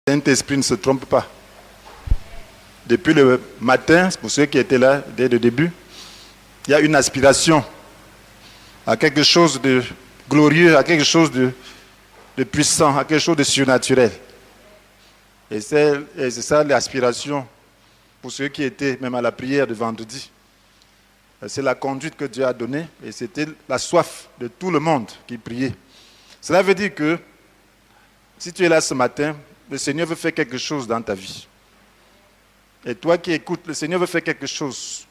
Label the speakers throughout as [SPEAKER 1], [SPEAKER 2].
[SPEAKER 1] Saint-Esprit ne se trompe pas. Depuis le matin, pour ceux qui étaient là dès le début, il y a une aspiration à quelque chose de glorieux, à quelque chose de puissant, à quelque chose de surnaturel. Et c'est ça l'aspiration pour ceux qui étaient même à la prière de vendredi. C'est la conduite que Dieu a donnée et c'était la soif de tout le monde qui priait. Cela veut dire que si tu es là ce matin, le Seigneur veut faire quelque chose dans ta vie. Et toi qui écoutes, le Seigneur veut faire quelque chose.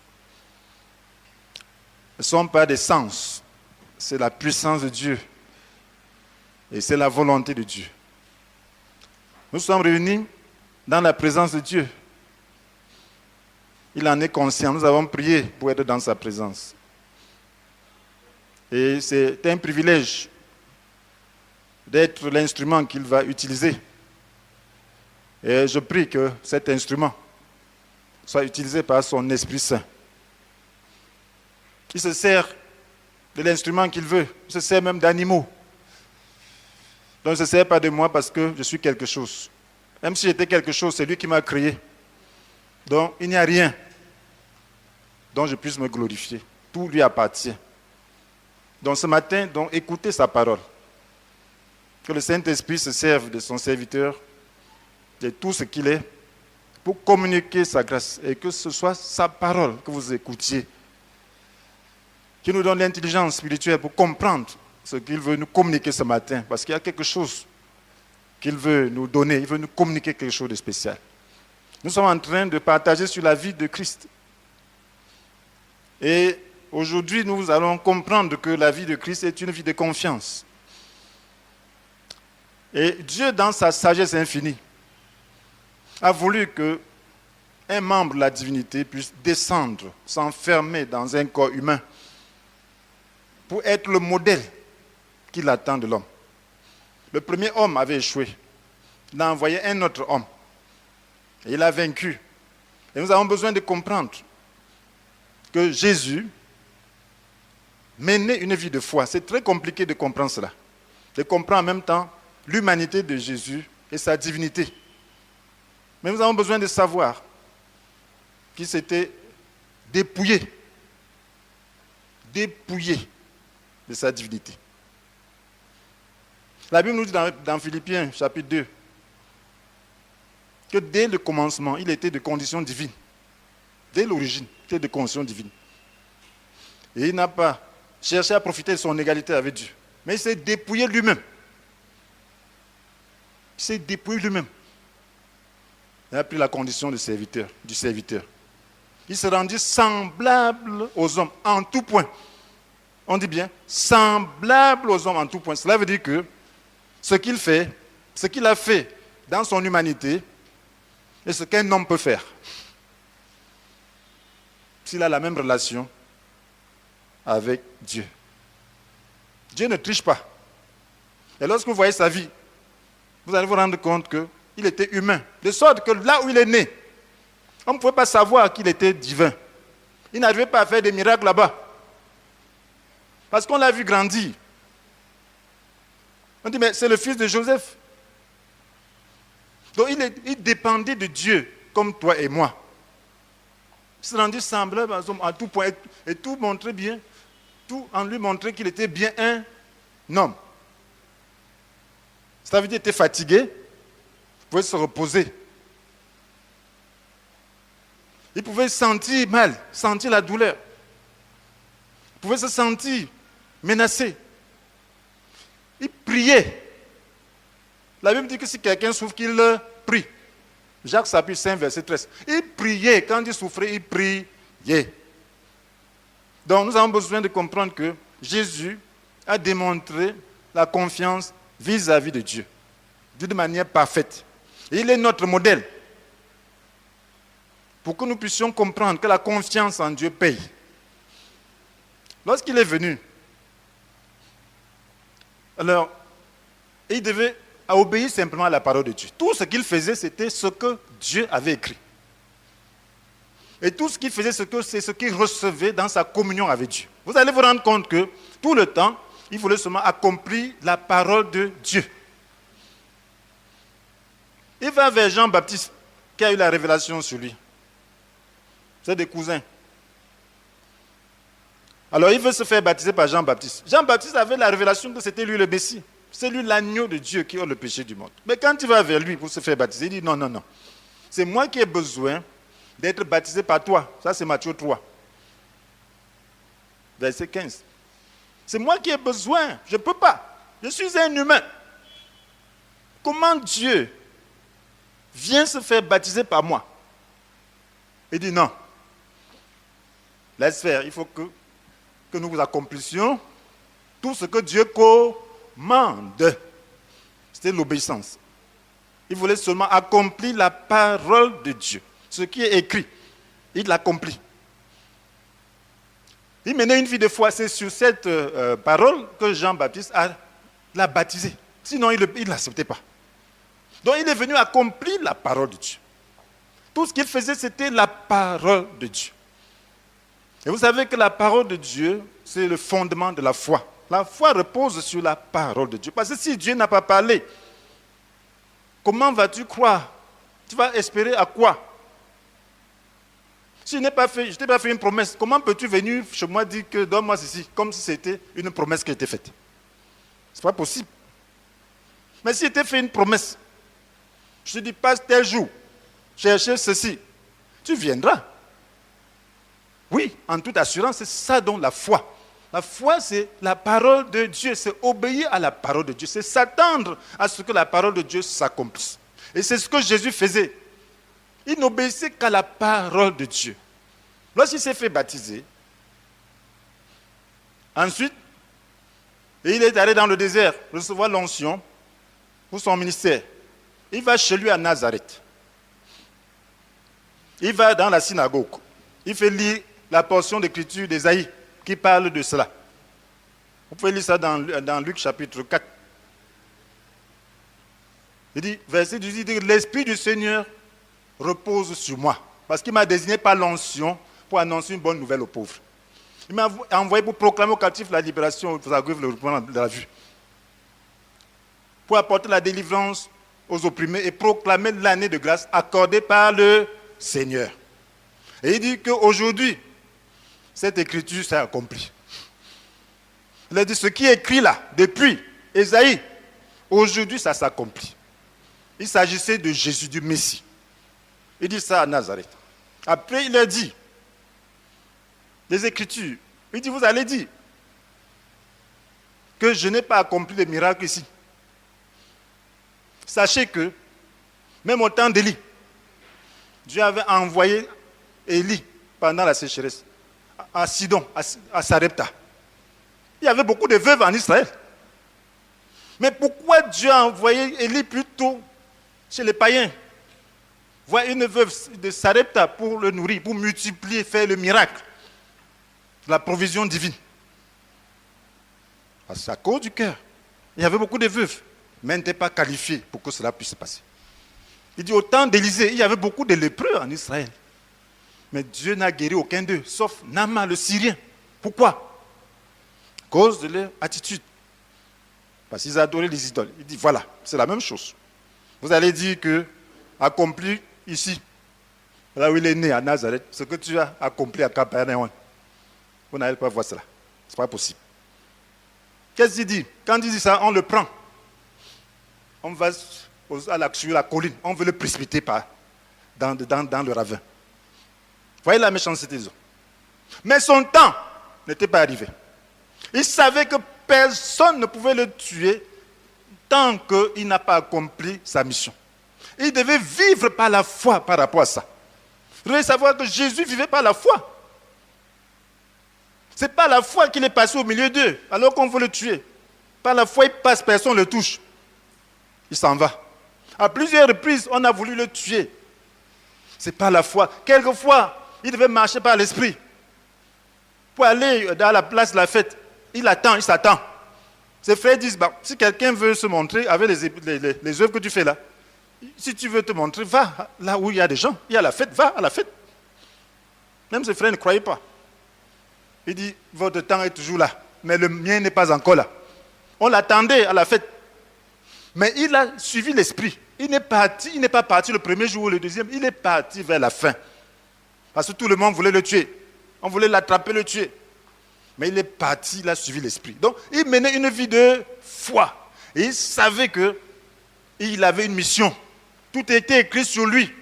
[SPEAKER 1] Ce ne sont pas des sens, c'est la puissance de Dieu. Et c'est la volonté de Dieu. Nous sommes réunis dans la présence de Dieu. Il en est conscient. Nous avons prié pour être dans sa présence. Et c'est un privilège d'être l'instrument qu'il va utiliser. Et je prie que cet instrument soit utilisé par son Esprit Saint. Il se sert de l'instrument qu'il veut. Il se sert même d'animaux. Donc il ne se sert pas de moi parce que je suis quelque chose. Même si j'étais quelque chose, c'est lui qui m'a créé. Donc il n'y a rien dont je puisse me glorifier. Tout lui appartient. Donc ce matin, donc, écoutez sa parole. Que le Saint-Esprit se serve de son serviteur, de tout ce qu'il est, pour communiquer sa grâce. Et que ce soit sa parole que vous écoutiez. Qui nous donne l'intelligence spirituelle pour comprendre ce qu'il veut nous communiquer ce matin. Parce qu'il y a quelque chose qu'il veut nous donner. Il veut nous communiquer quelque chose de spécial. Nous sommes en train de partager sur la vie de Christ. Et aujourd'hui, nous allons comprendre que la vie de Christ est une vie de confiance. Et Dieu, dans sa sagesse infinie, a voulu qu'un membre de la divinité puisse descendre, s'enfermer dans un corps humain pour être le modèle qu'il attend de l'homme. Le premier homme avait échoué. Il a envoyé un autre homme. Et il a vaincu. Et nous avons besoin de comprendre que Jésus menait une vie de foi. C'est très compliqué de comprendre cela. De comprendre en même temps l'humanité de Jésus et sa divinité. Mais nous avons besoin de savoir qu'il s'était dépouillé de sa divinité. La Bible nous dit dans Philippiens chapitre 2 que dès le commencement, il était de condition divine. Dès l'origine, il était de condition divine. Et il n'a pas cherché à profiter de son égalité avec Dieu. Mais il s'est dépouillé lui-même. Il s'est dépouillé lui-même. Il a pris la condition du serviteur. Il s'est rendu semblable aux hommes en tout point. On dit bien, semblable aux hommes en tout point. Cela veut dire que ce qu'il a fait dans son humanité, est ce qu'un homme peut faire. S'il a la même relation avec Dieu. Dieu ne triche pas. Et lorsque vous voyez sa vie, vous allez vous rendre compte qu'il était humain. De sorte que là où il est né, on ne pouvait pas savoir qu'il était divin. Il n'arrivait pas à faire des miracles là-bas. Parce qu'on l'a vu grandir. On dit, mais c'est le fils de Joseph. Donc il dépendait de Dieu, comme toi et moi. Il s'est rendu semblable à tout point. Et tout montrait bien, tout en lui montrait qu'il était bien un homme. Ça veut dire qu'il était fatigué, il pouvait se reposer. Il pouvait sentir mal, sentir la douleur. Il pouvait se sentir menacé. Il priait. La Bible dit que si quelqu'un souffre, qu'il prie. Jacques chapitre 5, verset 13. Il priait. Quand il souffrait, il priait. Donc nous avons besoin de comprendre que Jésus a démontré la confiance vis-à-vis de Dieu, d'une manière parfaite. Et il est notre modèle pour que nous puissions comprendre que la confiance en Dieu paye. Lorsqu'il est venu, alors, il devait obéir simplement à la parole de Dieu. Tout ce qu'il faisait, c'était ce que Dieu avait écrit. Et tout ce qu'il faisait, c'est ce qu'il recevait dans sa communion avec Dieu. Vous allez vous rendre compte que tout le temps, il voulait seulement accomplir la parole de Dieu. Il va vers Jean-Baptiste, qui a eu la révélation sur lui. C'est des cousins. Alors il veut se faire baptiser par Jean-Baptiste. Jean-Baptiste avait la révélation que c'était lui le Messie. C'est lui l'agneau de Dieu qui a le péché du monde. Mais quand il va vers lui pour se faire baptiser, il dit non, non, non. C'est moi qui ai besoin d'être baptisé par toi. Ça c'est Matthieu 3. Verset 15. C'est moi qui ai besoin. Je ne peux pas. Je suis un humain. Comment Dieu vient se faire baptiser par moi? Il dit non. Laisse faire. Il faut que nous accomplissions tout ce que Dieu commande. C'était l'obéissance. Il voulait seulement accomplir la parole de Dieu. Ce qui est écrit, il l'accomplit. Il menait une vie de foi. C'est sur cette parole que Jean-Baptiste l'a baptisé. Sinon, il ne l'acceptait pas. Donc, il est venu accomplir la parole de Dieu. Tout ce qu'il faisait, c'était la parole de Dieu. Et vous savez que la parole de Dieu, c'est le fondement de la foi. La foi repose sur la parole de Dieu. Parce que si Dieu n'a pas parlé, comment vas-tu croire? Tu vas espérer à quoi? Si je ne t'ai pas fait une promesse, comment peux-tu venir chez moi dire que donne-moi ceci, comme si c'était une promesse qui était faite? Ce n'est pas possible. Mais si je t'ai fait une promesse, je te dis passe tel jour, chercher ceci, tu viendras. Oui, en toute assurance, c'est ça donc la foi. La foi, c'est la parole de Dieu, c'est obéir à la parole de Dieu, c'est s'attendre à ce que la parole de Dieu s'accomplisse. Et c'est ce que Jésus faisait. Il n'obéissait qu'à la parole de Dieu. Lorsqu'il s'est fait baptiser, ensuite, il est allé dans le désert recevoir l'onction pour son ministère. Il va chez lui à Nazareth. Il va dans la synagogue. Il fait lire la portion d'écriture d'Ésaïe qui parle de cela. Vous pouvez lire ça dans Luc chapitre 4. Il dit, verset 18, il dit, l'Esprit du Seigneur repose sur moi. Parce qu'il m'a désigné par l'onction pour annoncer une bonne nouvelle aux pauvres. Il m'a envoyé pour proclamer aux captifs la libération, aux aveugles le reprenant de la vue. Pour apporter la délivrance aux opprimés et proclamer l'année de grâce accordée par le Seigneur. Et il dit qu'aujourd'hui, cette écriture s'est accomplie. Il a dit ce qui est écrit là, depuis Ésaïe, aujourd'hui ça s'accomplit. Il s'agissait de Jésus, du Messie. Il dit ça à Nazareth. Après, il a dit, les Écritures, il dit, vous allez dire que je n'ai pas accompli de miracle ici. Sachez que, même au temps d'Élie, Dieu avait envoyé Élie pendant la sécheresse à Sidon, à Sarepta. Il y avait beaucoup de veuves en Israël. Mais pourquoi Dieu a envoyé Élie plutôt chez les païens? Voir une veuve de Sarepta pour le nourrir, pour multiplier, faire le miracle, la provision divine. Parce qu'à cause du cœur, il y avait beaucoup de veuves, mais elles n'étaient pas qualifiées pour que cela puisse se passer. Il dit au temps d'Élisée, il y avait beaucoup de lépreux en Israël. Mais Dieu n'a guéri aucun d'eux, sauf Naaman le Syrien. Pourquoi? À cause de leur attitude. Parce qu'ils adoraient les idoles. Il dit voilà, c'est la même chose. Vous allez dire que accompli ici, là où il est né à Nazareth, ce que tu as accompli à Capernaum, vous n'allez pas voir cela. Ce n'est pas possible. Qu'est-ce qu'il dit? Quand il dit ça, on le prend. On va sur la colline, on veut le précipiter dans le ravin. Voyez la méchanceté des hommes. Mais son temps n'était pas arrivé. Il savait que personne ne pouvait le tuer tant qu'il n'a pas accompli sa mission. Il devait vivre par la foi par rapport à ça. Vous devez savoir que Jésus vivait par la foi. Ce n'est pas la foi qu'il est passé au milieu d'eux, alors qu'on veut le tuer. Par la foi, il passe, personne ne le touche. Il s'en va. À plusieurs reprises, on a voulu le tuer. C'est pas la foi. Quelquefois, il devait marcher par l'esprit. Pour aller dans la place de la fête, il attend, il s'attend. Ses frères disent, bah, si quelqu'un veut se montrer avec les œuvres que tu fais là, si tu veux te montrer, va là où il y a des gens, il y a la fête, va à la fête. Même ses frères ne croyaient pas. Il dit, votre temps est toujours là, mais le mien n'est pas encore là. On l'attendait à la fête. Mais il a suivi l'esprit. Il n'est pas parti le premier jour ou le deuxième, il est parti vers la fin. Parce que tout le monde voulait le tuer. On voulait l'attraper, le tuer. Mais il est parti, il a suivi l'esprit. Donc, il menait une vie de foi. Et il savait qu'il avait une mission. Tout était écrit sur lui.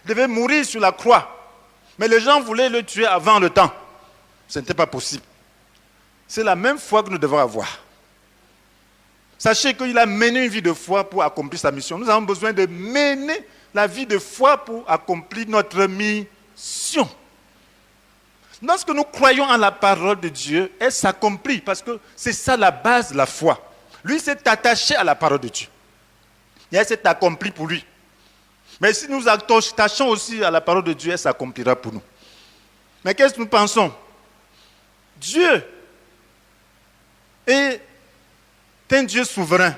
[SPEAKER 1] Il devait mourir sur la croix. Mais les gens voulaient le tuer avant le temps. Ce n'était pas possible. C'est la même foi que nous devons avoir. Sachez qu'il a mené une vie de foi pour accomplir sa mission. Nous avons besoin de mener la vie de foi pour accomplir notre mission. Lorsque nous croyons en la parole de Dieu, elle s'accomplit parce que c'est ça la base de la foi. Lui s'est attaché à la parole de Dieu. Et elle s'est accomplie pour lui. Mais si nous attachons aussi à la parole de Dieu, elle s'accomplira pour nous. Mais qu'est-ce que nous pensons? Dieu est un Dieu souverain.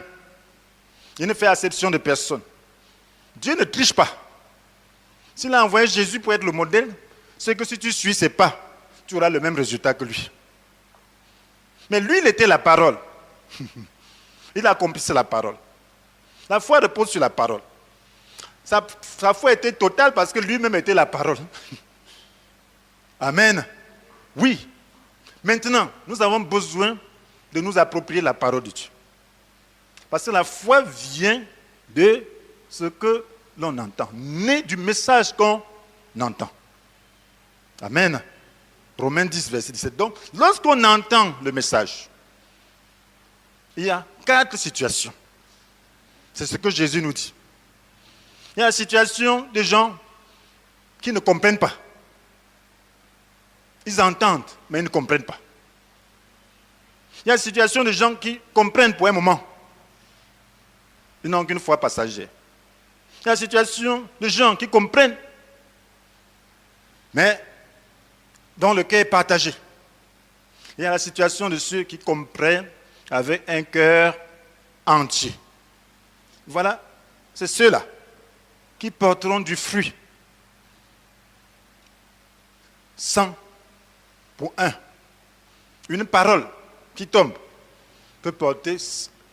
[SPEAKER 1] Il ne fait exception de personne. Dieu ne triche pas. S'il a envoyé Jésus pour être le modèle, c'est que si tu suis ses pas, tu auras le même résultat que lui. Mais lui, il était la parole. Il accomplissait la parole. La foi repose sur la parole. Sa foi était totale parce que lui-même était la parole. Amen. Oui. Maintenant, nous avons besoin de nous approprier la parole de Dieu. Parce que la foi vient de ce que l'on entend, né du message qu'on entend. Amen. Romains 10, verset 17. Donc, lorsqu'on entend le message, il y a 4 situations. C'est ce que Jésus nous dit. Il y a la situation des gens qui ne comprennent pas. Ils entendent, mais ils ne comprennent pas. Il y a la situation des gens qui comprennent pour un moment. Ils n'ont qu'une foi passagère. Il y a la situation des gens qui comprennent, mais dont le cœur est partagé. Il y a la situation de ceux qui comprennent avec un cœur entier. Voilà, c'est ceux-là qui porteront du fruit. 100 pour 1. Une parole qui tombe peut porter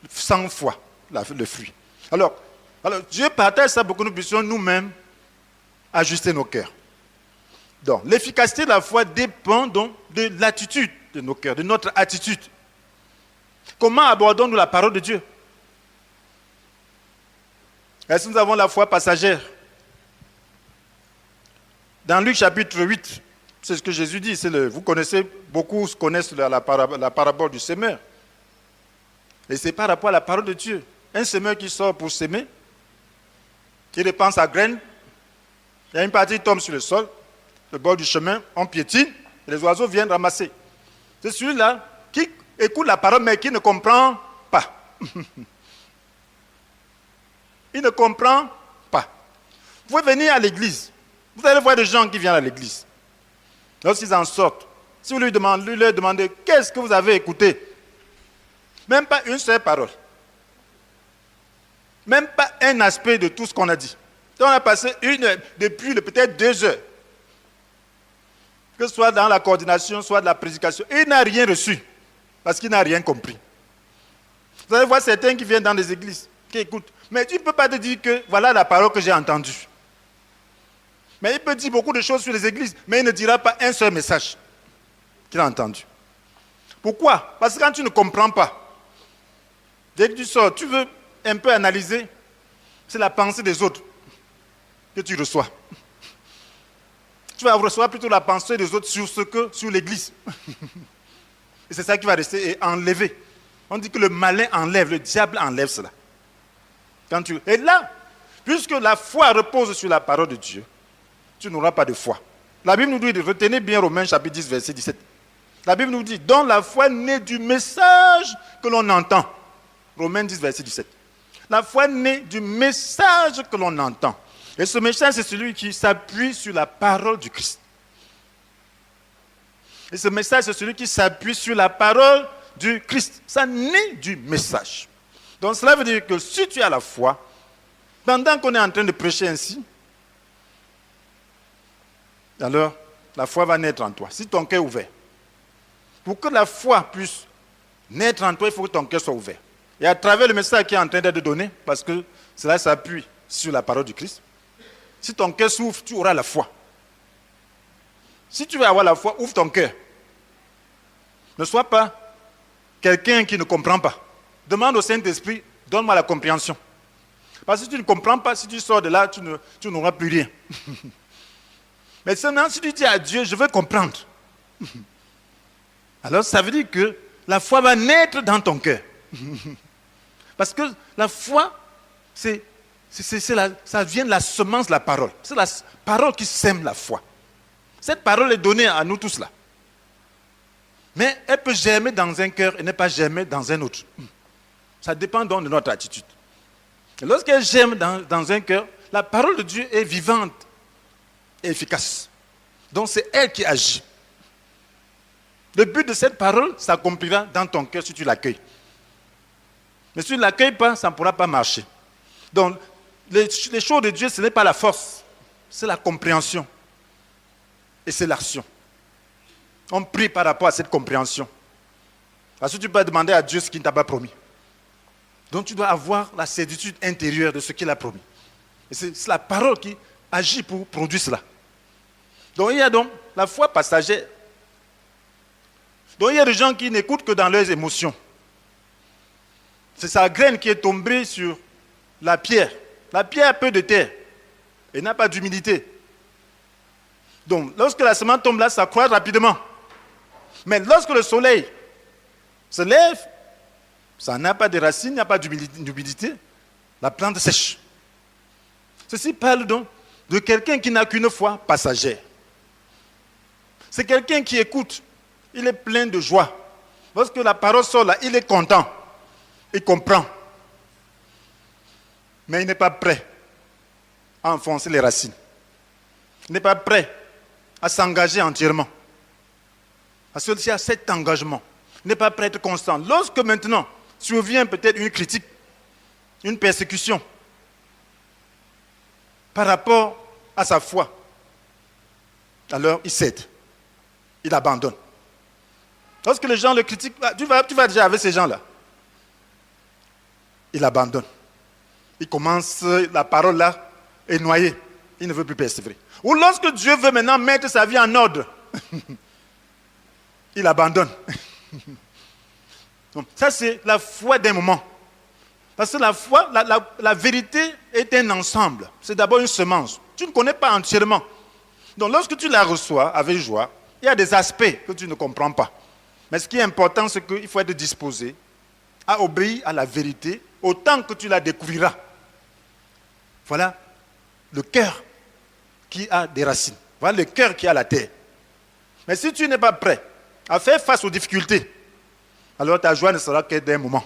[SPEAKER 1] 100 fois le fruit. Alors Dieu partage ça pour que nous puissions nous-mêmes ajuster nos cœurs. Donc, l'efficacité de la foi dépend donc de l'attitude de nos cœurs, de notre attitude. Comment abordons-nous la parole de Dieu? Est-ce que nous avons la foi passagère? Dans Luc chapitre 8, c'est ce que Jésus dit. Vous connaissez, beaucoup connaissent la parabole du semeur. Et c'est par rapport à la parole de Dieu. Un semeur qui sort pour s'aimer, qui répand sa graine, il y a une partie qui tombe sur le sol, le bord du chemin, on piétine, et les oiseaux viennent ramasser. C'est celui-là qui écoute la parole, mais qui ne comprend pas. Il ne comprend pas. Vous pouvez venir à l'église. Vous allez voir des gens qui viennent à l'église. Lorsqu'ils en sortent, si vous leur demandez qu'est-ce que vous avez écouté, même pas une seule parole. Même pas un aspect de tout ce qu'on a dit. Donc on a passé depuis peut-être 2 heures. Que ce soit dans la coordination, soit de la prédication. Il n'a rien reçu. Parce qu'il n'a rien compris. Vous allez voir certains qui viennent dans des églises, qui écoutent. Mais tu ne peux pas te dire que voilà la parole que j'ai entendue. Mais il peut dire beaucoup de choses sur les églises, mais il ne dira pas un seul message qu'il a entendu. Pourquoi? Parce que quand tu ne comprends pas, dès que tu sors, tu veux un peu analyser, c'est la pensée des autres que tu reçois. Tu vas recevoir plutôt la pensée des autres sur l'église. Et c'est ça qui va rester enlevé. On dit que le malin enlève, le diable enlève cela. Et là, puisque la foi repose sur la parole de Dieu, tu n'auras pas de foi. La Bible nous dit, retenez bien Romains chapitre 10, verset 17. La Bible nous dit, dont la foi naît du message que l'on entend. Romains 10, verset 17. La foi naît du message que l'on entend. Et ce message, c'est celui qui s'appuie sur la parole du Christ. Et ce message, c'est celui qui s'appuie sur la parole du Christ. Ça naît du message. Donc cela veut dire que si tu as la foi, pendant qu'on est en train de prêcher ainsi, alors la foi va naître en toi. Si ton cœur est ouvert. Pour que la foi puisse naître en toi, il faut que ton cœur soit ouvert. Et à travers le message qui est en train d'être donné, parce que cela s'appuie sur la parole du Christ, si ton cœur s'ouvre, tu auras la foi. Si tu veux avoir la foi, ouvre ton cœur. Ne sois pas quelqu'un qui ne comprend pas. Demande au Saint-Esprit, donne-moi la compréhension. Parce que si tu ne comprends pas, si tu sors de là, tu n'auras plus rien. Mais seulement si tu dis à Dieu, je veux comprendre. Alors ça veut dire que la foi va naître dans ton cœur. Parce que la foi, ça vient de la semence de la parole. C'est la parole qui sème la foi. Cette parole est donnée à nous tous là. Mais elle peut germer dans un cœur et ne pas germer dans un autre. Ça dépend donc de notre attitude. Et lorsqu'elle germe dans un cœur, la parole de Dieu est vivante et efficace. Donc c'est elle qui agit. Le but de cette parole s'accomplira dans ton cœur si tu l'accueilles. Mais si tu ne l'accueilles pas, ça ne pourra pas marcher. Donc les choses de Dieu, ce n'est pas la force, c'est la compréhension. Et c'est l'action. On prie par rapport à cette compréhension. Parce que tu peux demander à Dieu ce qu'il ne t'a pas promis. Donc tu dois avoir la certitude intérieure de ce qu'il a promis. Et c'est la parole qui agit pour produire cela. Donc il y a donc la foi passagère. Donc il y a des gens qui n'écoutent que dans leurs émotions. C'est sa graine qui est tombée sur la pierre. La pierre a peu de terre et n'a pas d'humidité. Donc lorsque la semence tombe là, ça croît rapidement. Mais lorsque le soleil se lève, ça n'a pas de racines, il n'y a pas d'humidité, la plante sèche. Ceci parle donc de quelqu'un qui n'a qu'une foi passagère. C'est quelqu'un qui écoute, il est plein de joie. Lorsque la parole sort là, il est content, il comprend. Mais il n'est pas prêt à enfoncer les racines. Il n'est pas prêt à s'engager entièrement. Parce qu'il y a cet engagement. Il n'est pas prêt à être constant. Lorsque maintenant survient peut-être une critique, une persécution par rapport à sa foi, alors il cède, il abandonne. Lorsque les gens le critiquent, tu vas déjà avec ces gens-là. Il abandonne. Il commence, la parole là est noyée. Il ne veut plus persévérer. Ou lorsque Dieu veut maintenant mettre sa vie en ordre, il abandonne. Donc, ça, c'est la foi d'un moment. Parce que la foi, la vérité est un ensemble. C'est d'abord une semence. Tu ne connais pas entièrement. Donc, lorsque tu la reçois avec joie, il y a des aspects que tu ne comprends pas. Mais ce qui est important, c'est qu'il faut être disposé à obéir à la vérité autant que tu la découvriras. Voilà le cœur qui a des racines. Voilà le cœur qui a la terre. Mais si tu n'es pas prêt à faire face aux difficultés, alors ta joie ne sera que d'un moment.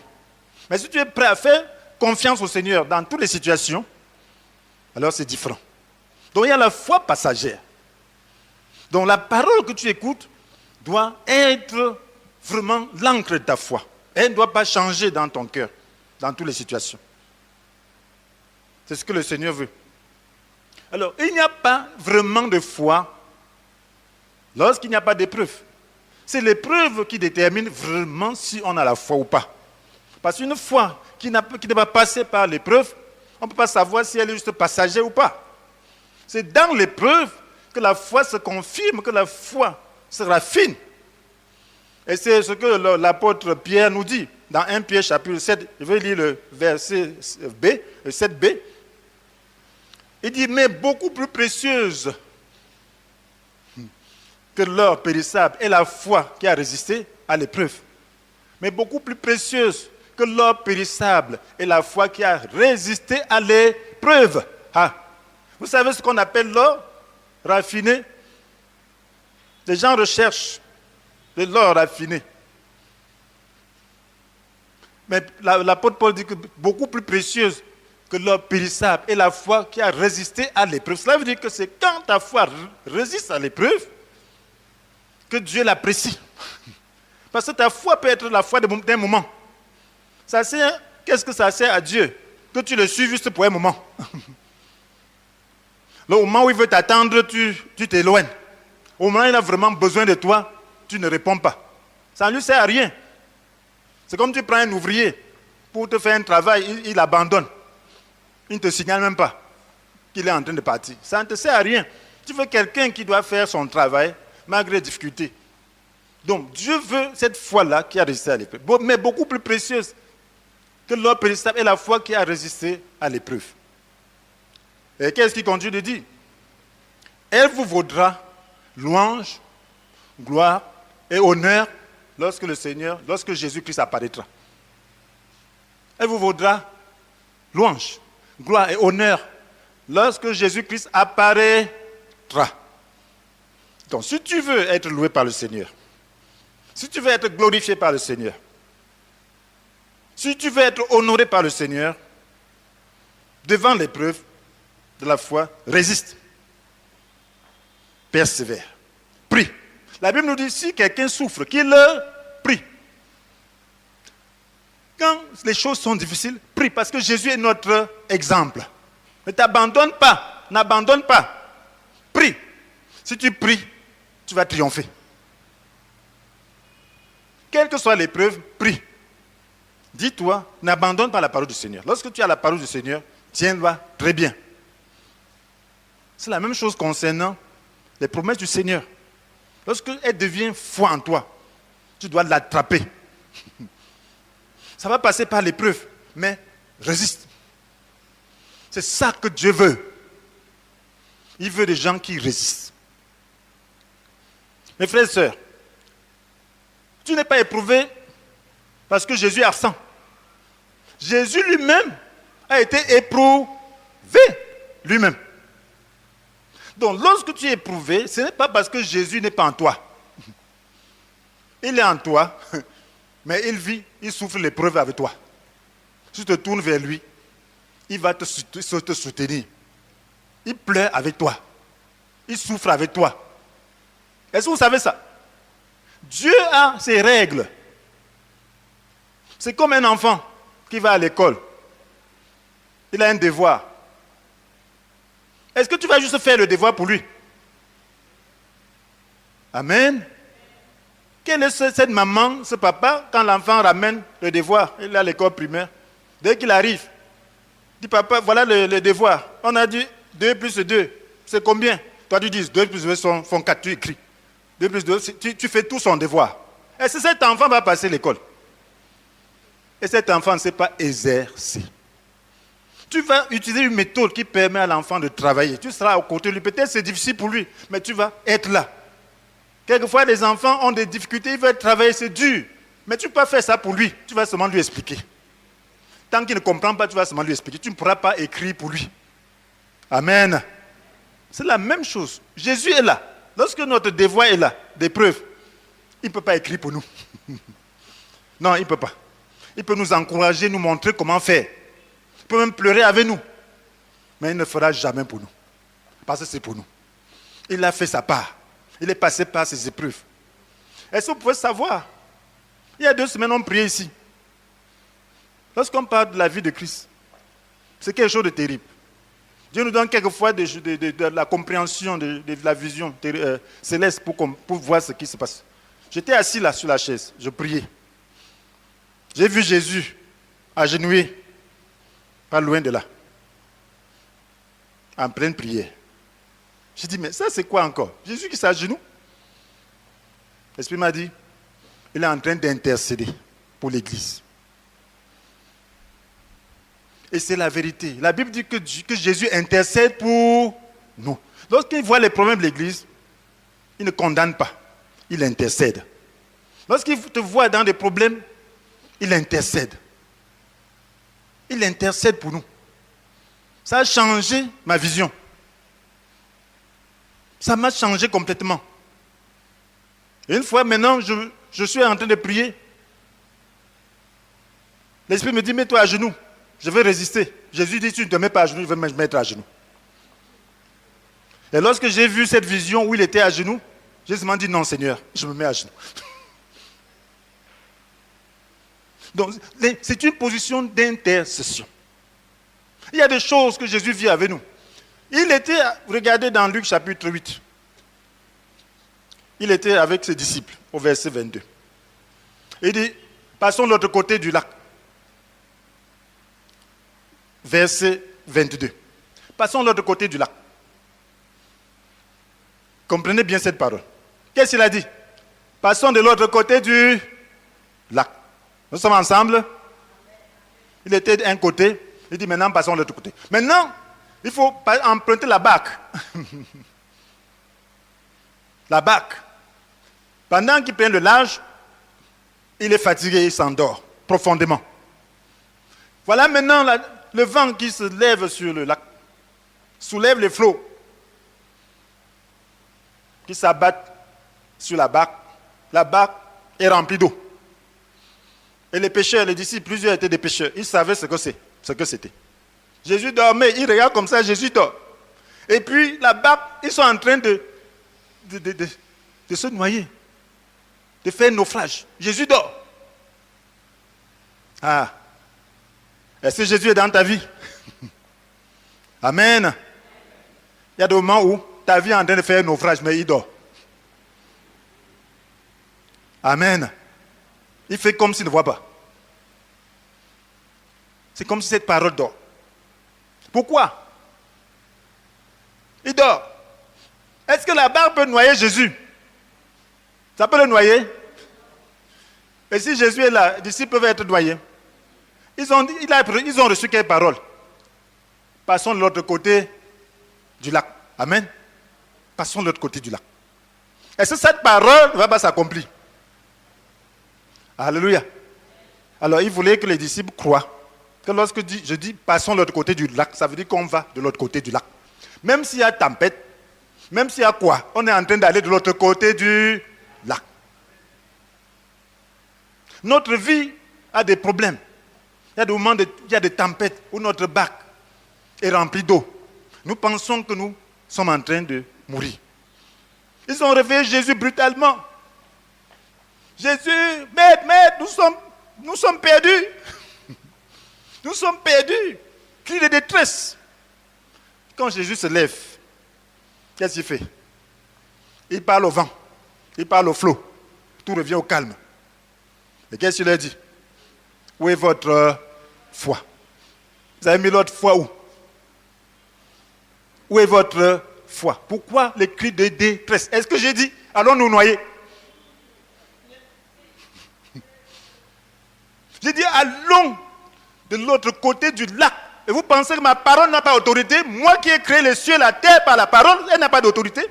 [SPEAKER 1] Mais si tu es prêt à faire confiance au Seigneur dans toutes les situations, alors c'est différent. Donc il y a la foi passagère. Donc la parole que tu écoutes doit être vraiment l'encre de ta foi. Elle ne doit pas changer dans ton cœur, dans toutes les situations. C'est ce que le Seigneur veut. Alors, il n'y a pas vraiment de foi lorsqu'il n'y a pas d'épreuve. C'est l'épreuve qui détermine vraiment si on a la foi ou pas. Parce qu'une foi qui n'est pas passée par l'épreuve, on ne peut pas savoir si elle est juste passagère ou pas. C'est dans l'épreuve que la foi se confirme, que la foi se raffine. Et c'est ce que l'apôtre Pierre nous dit dans 1 Pierre chapitre 7. Je vais lire le verset B, 7b. Il dit, mais beaucoup plus précieuse que l'or périssable est la foi qui a résisté à l'épreuve. Mais beaucoup plus précieuse que l'or périssable est la foi qui a résisté à l'épreuve. Ah. Vous savez ce qu'on appelle l'or raffiné? Les gens recherchent de l'or raffiné. Mais l'apôtre Paul dit que beaucoup plus précieuse que l'or périssable est la foi qui a résisté à l'épreuve. Cela veut dire que c'est quand ta foi résiste à l'épreuve que Dieu l'apprécie. Parce que ta foi peut être la foi d'un moment. Ça sert, qu'est-ce que ça sert à Dieu? Que tu le suives juste pour un moment. Le moment où il veut t'attendre, tu t'éloignes. Au moment où il a vraiment besoin de toi, tu ne réponds pas. Ça ne lui sert à rien. C'est comme tu prends un ouvrier pour te faire un travail, il abandonne. Il ne te signale même pas qu'il est en train de partir. Ça ne te sert à rien. Tu veux quelqu'un qui doit faire son travail malgré les difficultés. Donc, Dieu veut cette foi-là qui a résisté à l'épreuve, mais beaucoup plus précieuse que l'or périssable est la foi qui a résisté à l'épreuve. Et qu'est-ce qu'il continue de dire? Elle vous vaudra louange, gloire et honneur lorsque Jésus-Christ apparaîtra. Elle vous vaudra louange, gloire et honneur lorsque Jésus-Christ apparaîtra. Donc, si tu veux être loué par le Seigneur, si tu veux être glorifié par le Seigneur, si tu veux être honoré par le Seigneur, devant l'épreuve de la foi, résiste, persévère, prie. La Bible nous dit, si quelqu'un souffre, qu'il prie. Quand les choses sont difficiles, prie, parce que Jésus est notre exemple. Ne t'abandonne pas, n'abandonne pas. Prie. Si tu pries, tu vas triompher. Quelle que soit l'épreuve, prie. Dis-toi, n'abandonne pas la parole du Seigneur. Lorsque tu as la parole du Seigneur, tiens-la très bien. C'est la même chose concernant les promesses du Seigneur. Lorsqu'elle devient foi en toi, tu dois l'attraper. Ça va passer par l'épreuve, mais résiste. C'est ça que Dieu veut. Il veut des gens qui résistent. Mes frères et sœurs, tu n'es pas éprouvé parce que Jésus est absent. Jésus lui-même a été éprouvé lui-même. Donc, lorsque tu es éprouvé, ce n'est pas parce que Jésus n'est pas en toi. Il est en toi, mais il vit, il souffre l'épreuve avec toi. Si tu te tournes vers lui, il va te soutenir. Il pleure avec toi. Il souffre avec toi. Est-ce que vous savez ça? Dieu a ses règles. C'est comme un enfant qui va à l'école. Il a un devoir. Est-ce que tu vas juste faire le devoir pour lui? Amen. Quelle est cette maman, ce papa, quand l'enfant ramène le devoir, il est à l'école primaire, dès qu'il arrive, il dit, papa, voilà le devoir. On a dit 2 plus 2, c'est combien? Toi tu dis 2 plus 2 font 4, tu écris. 2 plus 2, tu fais tout son devoir. Est-ce que cet enfant va passer l'école? Et cet enfant ne sait pas exercer. Tu vas utiliser une méthode qui permet à l'enfant de travailler. Tu seras à côté de lui. Peut-être c'est difficile pour lui, mais tu vas être là. Quelquefois, les enfants ont des difficultés, ils veulent travailler, c'est dur. Mais tu ne peux pas faire ça pour lui. Tu vas seulement lui expliquer. Tant qu'il ne comprend pas, tu vas seulement lui expliquer. Tu ne pourras pas écrire pour lui. Amen. C'est la même chose. Jésus est là. Lorsque notre devoir est là, d'épreuve, il ne peut pas écrire pour nous. Non, il ne peut pas. Il peut nous encourager, nous montrer comment faire. Il peut même pleurer avec nous. Mais il ne fera jamais pour nous. Parce que c'est pour nous. Il a fait sa part. Il est passé par ses épreuves. Est-ce que vous pouvez savoir? Il y a 2 semaines, on priait ici. Lorsqu'on parle de la vie de Christ, c'est quelque chose de terrible. Dieu nous donne quelquefois de la compréhension, de la vision céleste pour voir ce qui se passe. J'étais assis là sur la chaise, je priais. J'ai vu Jésus agenouillé, pas loin de là, en pleine prière. J'ai dit, mais ça c'est quoi encore? Jésus qui s'agenouille. L'Esprit m'a dit, il est en train d'intercéder pour l'Église. Et c'est la vérité. La Bible dit que Jésus intercède pour nous. Lorsqu'il voit les problèmes de l'Église, il ne condamne pas, il intercède. Lorsqu'il te voit dans des problèmes, il intercède. Il intercède pour nous. Ça a changé ma vision. Ça m'a changé complètement. Et une fois maintenant, je suis en train de prier. L'Esprit me dit, mets-toi à genoux. Je vais résister. Jésus dit, tu ne te mets pas à genoux, je vais me mettre à genoux. Et lorsque j'ai vu cette vision où il était à genoux, j'ai seulement dit, non Seigneur, je me mets à genoux. Donc, c'est une position d'intercession. Il y a des choses que Jésus vit avec nous. Il était, regardez dans Luc chapitre 8, il était avec ses disciples au verset 22. Il dit, passons de l'autre côté du lac. verset 22. Passons de l'autre côté du lac. Comprenez bien cette parole. Qu'est-ce qu'il a dit? Passons de l'autre côté du lac. Nous sommes ensemble. Il était d'un côté. Il dit maintenant passons de l'autre côté. Maintenant, il faut emprunter la barque. La barque. Pendant qu'il prend le large, il est fatigué, il s'endort profondément. Voilà maintenant le vent qui se lève sur le lac, soulève les flots qui s'abattent sur la barque. La barque est remplie d'eau. Et les pêcheurs, les disciples, plusieurs étaient des pêcheurs. Ils savaient ce que c'était. Jésus dormait, il regarde comme ça, Jésus dort. Et puis la barque, ils sont en train de se noyer, de faire naufrage. Jésus dort. Ah, est-ce que Jésus est dans ta vie? Amen. Il y a des moments où ta vie est en train de faire naufrage, mais il dort. Amen. Il fait comme s'il ne voit pas. C'est comme si cette parole dort. Pourquoi? Il dort. Est-ce que la barque peut noyer Jésus? Ça peut le noyer? Et si Jésus est là, les disciples peuvent être noyés. Ils ont reçu quelle parole? Passons de l'autre côté du lac. Amen. Passons de l'autre côté du lac. Est-ce que cette parole ne va pas s'accomplir? Alléluia. Alors, il voulait que les disciples croient que lorsque je dis passons de l'autre côté du lac, ça veut dire qu'on va de l'autre côté du lac. Même s'il y a tempête, même s'il y a quoi, on est en train d'aller de l'autre côté du lac. Notre vie a des problèmes. Il y a des moments, il y a des tempêtes où notre bac est rempli d'eau. Nous pensons que nous sommes en train de mourir. Ils ont réveillé Jésus brutalement. Jésus, maître, nous sommes perdus. Nous sommes perdus. Cri de détresse. Quand Jésus se lève, qu'est-ce qu'il fait? Il parle au vent, il parle au flot. Tout revient au calme. Et qu'est-ce qu'il leur dit? Où est votre foi? Vous avez mis l'autre foi où? Où est votre foi? Pourquoi les cris de détresse? Est-ce que j'ai dit, allons nous noyer? J'ai dit, allons de l'autre côté du lac. Et vous pensez que ma parole n'a pas d'autorité? Moi qui ai créé les cieux et la terre par la parole, elle n'a pas d'autorité.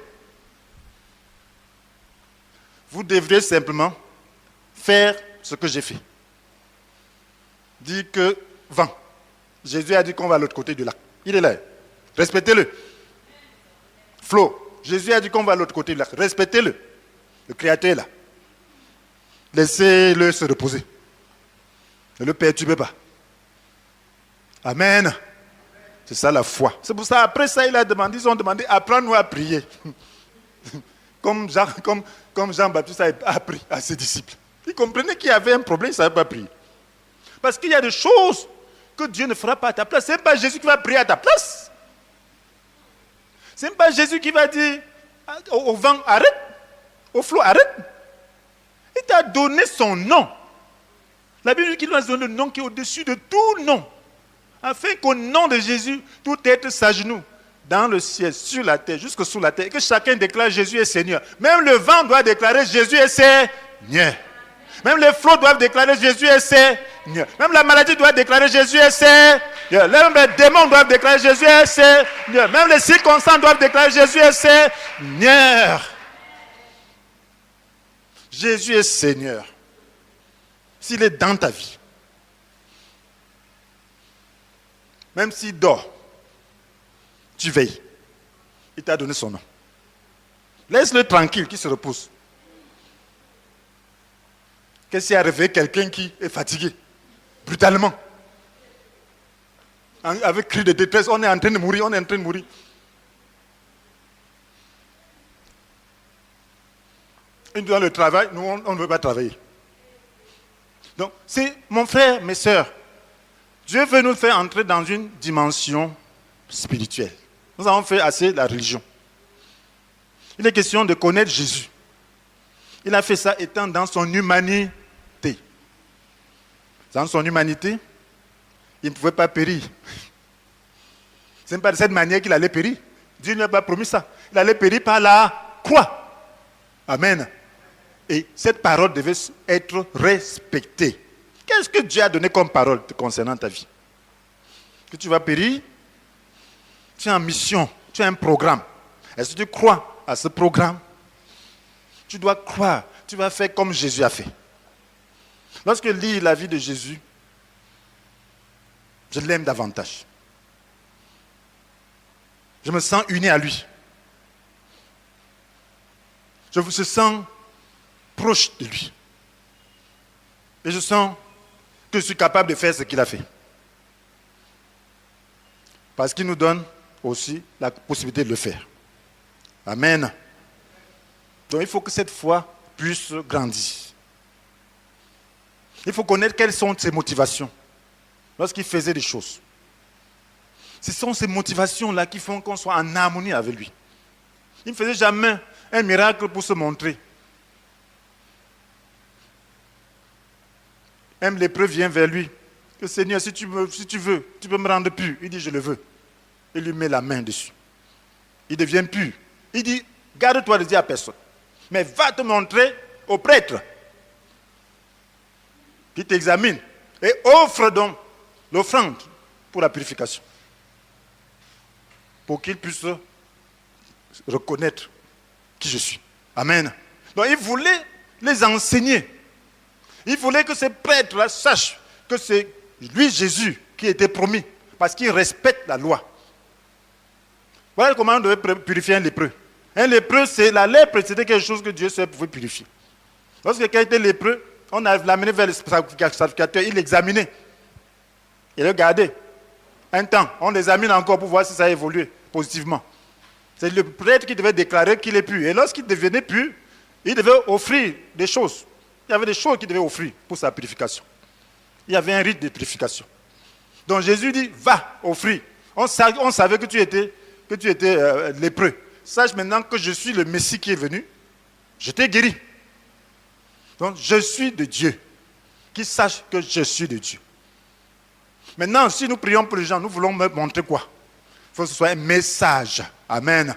[SPEAKER 1] Vous devrez simplement faire ce que j'ai fait. Dire que vent. Jésus a dit qu'on va à l'autre côté du lac. Il est là. Respectez-le. Flot. Jésus a dit qu'on va à l'autre côté du lac. Respectez-le. Le Créateur est là. Laissez-le se reposer. Ne le perturbez pas. Amen. C'est ça la foi. C'est pour ça, après ça, ils ont demandé, apprends-nous à prier. Comme Jean-Baptiste a appris à ses disciples. Ils comprenaient qu'il y avait un problème, ils ne savaient pas prier. Parce qu'il y a des choses que Dieu ne fera pas à ta place. Ce n'est pas Jésus qui va prier à ta place. Ce n'est pas Jésus qui va dire au vent, arrête. Au flot, arrête. Il t'a donné son nom. La Bible dit qu'il nous a donné le nom qui est au-dessus de tout nom. Afin qu'au nom de Jésus, tout être s'agenouille dans le ciel, sur la terre, jusque sous la terre. Et que chacun déclare Jésus est Seigneur. Même le vent doit déclarer Jésus est Seigneur. Même les flots doivent déclarer Jésus est Seigneur. Même la maladie doit déclarer Jésus est Seigneur. Même les démons doivent déclarer Jésus est Seigneur. Même les circonstances doivent déclarer Jésus est Seigneur. Jésus est Seigneur. S'il est dans ta vie, même s'il dort, tu veilles. Il t'a donné son nom. Laisse-le tranquille, qui se repose. Qu'est-ce qui a réveillé quelqu'un qui est fatigué, brutalement, avec cri de détresse, on est en train de mourir, on est en train de mourir. Et dans le travail, nous, on ne veut pas travailler. Donc, c'est mon frère, mes sœurs, Dieu veut nous faire entrer dans une dimension spirituelle. Nous avons fait assez la religion. Il est question de connaître Jésus. Il a fait ça étant dans son humanité. Dans son humanité, il ne pouvait pas périr. Ce n'est pas de cette manière qu'il allait périr. Dieu ne lui a pas promis ça. Il allait périr par la croix. Amen. Et cette parole devait être respectée. Qu'est-ce que Dieu a donné comme parole concernant ta vie? Que tu vas périr? Tu es en mission, tu as un programme. Est-ce que tu crois à ce programme? Tu dois croire, tu vas faire comme Jésus a fait. Lorsque je lis la vie de Jésus, je l'aime davantage. Je me sens uni à lui. Je me sens proche de lui. Et je sens que je suis capable de faire ce qu'il a fait. Parce qu'il nous donne aussi la possibilité de le faire. Amen. Donc il faut que cette foi puisse grandir. Il faut connaître quelles sont ses motivations lorsqu'il faisait des choses. Ce sont ces motivations-là qui font qu'on soit en harmonie avec lui. Il ne faisait jamais un miracle pour se montrer. Un lépreux vient vers lui. Que Seigneur, si tu veux, tu peux me rendre pur. Il dit, je le veux. Il lui met la main dessus. Il devient pur. Il dit, garde-toi de dire à personne. Mais va te montrer au prêtre. Qui t'examine. Et offre donc l'offrande pour la purification. Pour qu'il puisse reconnaître qui je suis. Amen. Donc il voulait les enseigner. Il voulait que ces prêtres-là sachent que c'est lui, Jésus, qui était promis. Parce qu'il respecte la loi. Voilà comment on devait purifier un lépreux. Un lépreux, c'est la lèpre, c'était quelque chose que Dieu seul pouvait purifier. Lorsque quelqu'un était lépreux, on a l'amené vers le sacrificateur, il l'examinait. Il le gardait. Un temps, on l'examine encore pour voir si ça a évolué positivement. C'est le prêtre qui devait déclarer qu'il est pur. Et lorsqu'il devenait pur, il devait offrir des choses. Il y avait des choses qu'il devait offrir pour sa purification. Il y avait un rite de purification. Donc Jésus dit, va offrir. On savait que tu étais lépreux. Sache maintenant que je suis le Messie qui est venu. Je t'ai guéri. Donc je suis de Dieu. Qu'ils sachent que je suis de Dieu. Maintenant, si nous prions pour les gens, nous voulons montrer quoi? Il faut que ce soit un message. Amen.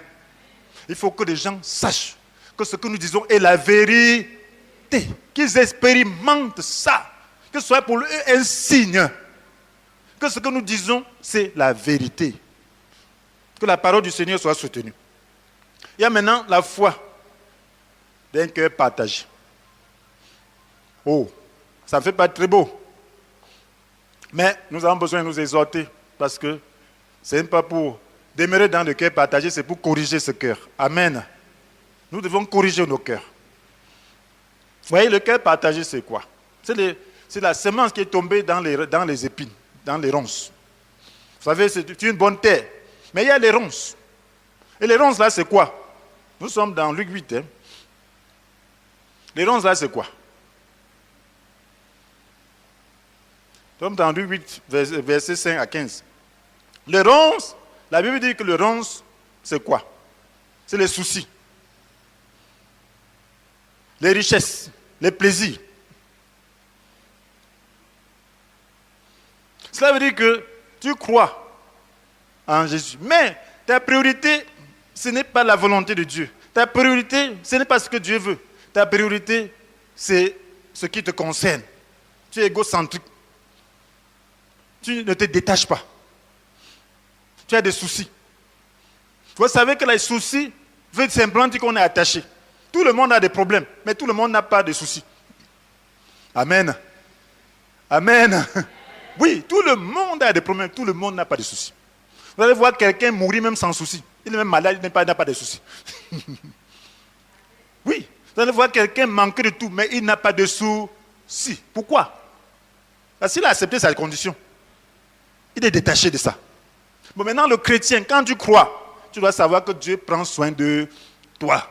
[SPEAKER 1] Il faut que les gens sachent que ce que nous disons est la vérité. Qu'ils expérimentent ça. Que ce soit pour eux un signe. Que ce que nous disons, c'est la vérité. Que la parole du Seigneur soit soutenue. Il y a maintenant la foi d'un cœur partagé. Oh, ça ne fait pas très beau. Mais nous avons besoin de nous exhorter parce que ce n'est pas pour demeurer dans le cœur partagé, c'est pour corriger ce cœur. Amen. Nous devons corriger nos cœurs. Vous voyez, le cœur partagé, c'est quoi? C'est la semence qui est tombée dans les épines, dans les ronces. Vous savez, c'est une bonne terre. Mais il y a les ronces. Et les ronces, là, c'est quoi? Nous sommes dans Luc 8. Hein. Les ronces, là, c'est quoi? Nous sommes dans Luc 8, versets 5 à 15. Les ronces, la Bible dit que les ronces, c'est quoi? C'est les soucis. Les richesses, les plaisirs. Cela veut dire que tu crois en Jésus. Mais ta priorité, ce n'est pas la volonté de Dieu. Ta priorité, ce n'est pas ce que Dieu veut. Ta priorité, c'est ce qui te concerne. Tu es égocentrique. Tu ne te détaches pas. Tu as des soucis. Vous savez que les soucis veulent simplement dire qu'on est attaché. Tout le monde a des problèmes, mais tout le monde n'a pas de soucis. Amen. Amen. Oui, tout le monde a des problèmes, tout le monde n'a pas de soucis. Vous allez voir quelqu'un mourir même sans soucis. Il est même malade, il n'a pas de soucis. Oui, vous allez voir quelqu'un manquer de tout, mais il n'a pas de soucis. Pourquoi? Parce qu'il a accepté sa condition. Il est détaché de ça. Bon, maintenant, le chrétien, quand tu crois, tu dois savoir que Dieu prend soin de toi.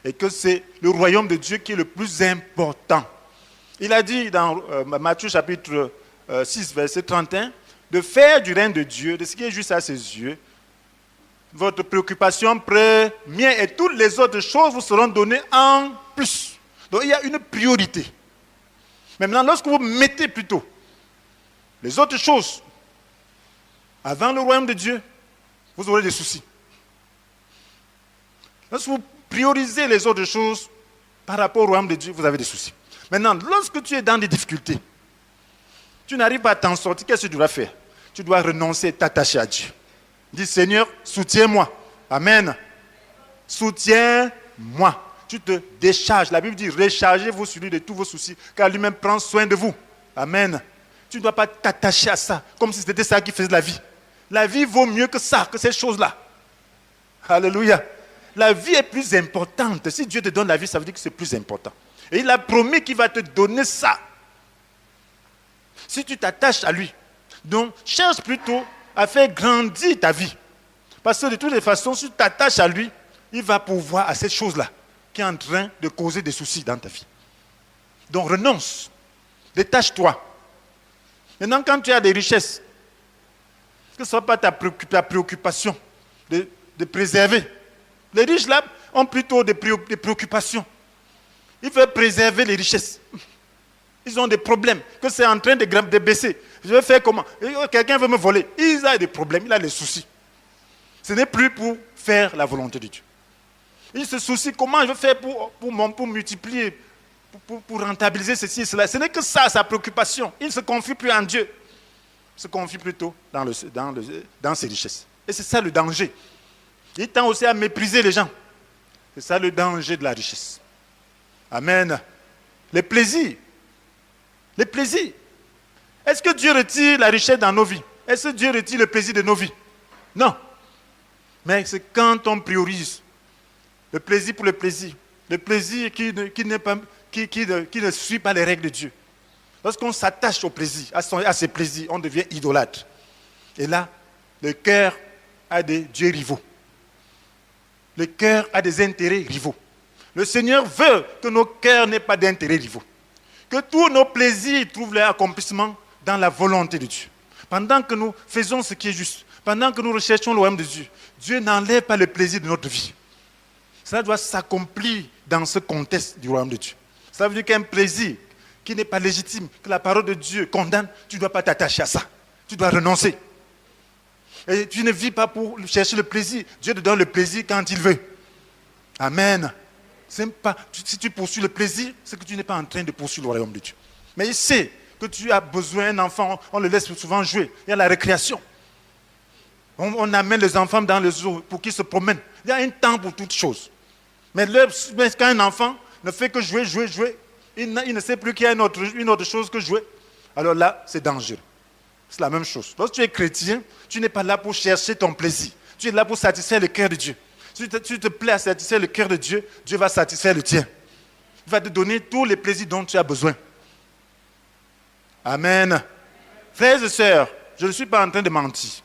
[SPEAKER 1] Et que c'est le royaume de Dieu qui est le plus important. Il a dit dans Matthieu chapitre 6, verset 31, de faire du règne de Dieu, de ce qui est juste à ses yeux, votre préoccupation première et toutes les autres choses vous seront données en plus. Donc il y a une priorité. Maintenant, lorsque vous mettez plutôt les autres choses avant le royaume de Dieu, vous aurez des soucis. Lorsque vous priorisez les autres choses par rapport au royaume de Dieu, vous avez des soucis. Maintenant, lorsque tu es dans des difficultés, tu n'arrives pas à t'en sortir, qu'est-ce que tu dois faire? Tu dois renoncer et t'attacher à Dieu. Dis, Seigneur, soutiens-moi. Amen. Soutiens-moi. Tu te décharges. La Bible dit, rechargez-vous sur lui de tous vos soucis, car lui-même prend soin de vous. Amen. Tu ne dois pas t'attacher à ça, comme si c'était ça qui faisait la vie. La vie vaut mieux que ça, que ces choses-là. Alléluia. La vie est plus importante. Si Dieu te donne la vie, ça veut dire que c'est plus important. Et il a promis qu'il va te donner ça. Si tu t'attaches à lui, donc cherche plutôt à faire grandir ta vie. Parce que de toutes les façons, si tu t'attaches à lui, il va pouvoir à cette chose-là qui est en train de causer des soucis dans ta vie. Donc renonce, détache-toi. Maintenant, quand tu as des richesses, que ce ne soit pas ta préoccupation de préserver. Les riches là ont plutôt des préoccupations. Ils veulent préserver les richesses. Ils ont des problèmes, que c'est en train de baisser. Je vais faire comment? Quelqu'un veut me voler. Il a des problèmes, il a des soucis. Ce n'est plus pour faire la volonté de Dieu. Il se soucie comment je vais faire pour multiplier, pour rentabiliser ceci et cela. Ce n'est que ça, sa préoccupation. Il ne se confie plus en Dieu. Il se confie plutôt dans ses richesses. Et c'est ça le danger. Il tend aussi à mépriser les gens. C'est ça le danger de la richesse. Amen. Les plaisirs. Les plaisirs. Est-ce que Dieu retire la richesse dans nos vies? Est-ce que Dieu retire le plaisir de nos vies? Non. Mais c'est quand on priorise le plaisir pour le plaisir qui ne suit pas les règles de Dieu. Lorsqu'on s'attache au plaisir, à ses plaisirs, on devient idolâtre. Et là, le cœur a des dieux rivaux. Le cœur a des intérêts rivaux. Le Seigneur veut que nos cœurs n'aient pas d'intérêts rivaux. Que tous nos plaisirs trouvent leur accomplissement dans la volonté de Dieu. Pendant que nous faisons ce qui est juste, pendant que nous recherchons le royaume de Dieu, Dieu n'enlève pas le plaisir de notre vie. Cela doit s'accomplir dans ce contexte du royaume de Dieu. Ça veut dire qu'un plaisir qui n'est pas légitime, que la parole de Dieu condamne, tu ne dois pas t'attacher à ça. Tu dois renoncer. Et tu ne vis pas pour chercher le plaisir. Dieu te donne le plaisir quand il veut. Amen. Si tu poursuis le plaisir, c'est que tu n'es pas en train de poursuivre le royaume de Dieu. Mais il sait que tu as besoin d'un enfant, on le laisse souvent jouer. Il y a la récréation. On amène les enfants dans les eaux pour qu'ils se promènent. Il y a un temps pour toutes choses. Mais quand un enfant ne fait que jouer, il ne sait plus qu'il y a une autre chose que jouer. Alors là, c'est dangereux. C'est la même chose. Lorsque tu es chrétien, tu n'es pas là pour chercher ton plaisir. Tu es là pour satisfaire le cœur de Dieu. Si tu te plais à satisfaire le cœur de Dieu, Dieu va satisfaire le tien. Il va te donner tous les plaisirs dont tu as besoin. Amen. Frères et sœurs, je ne suis pas en train de mentir.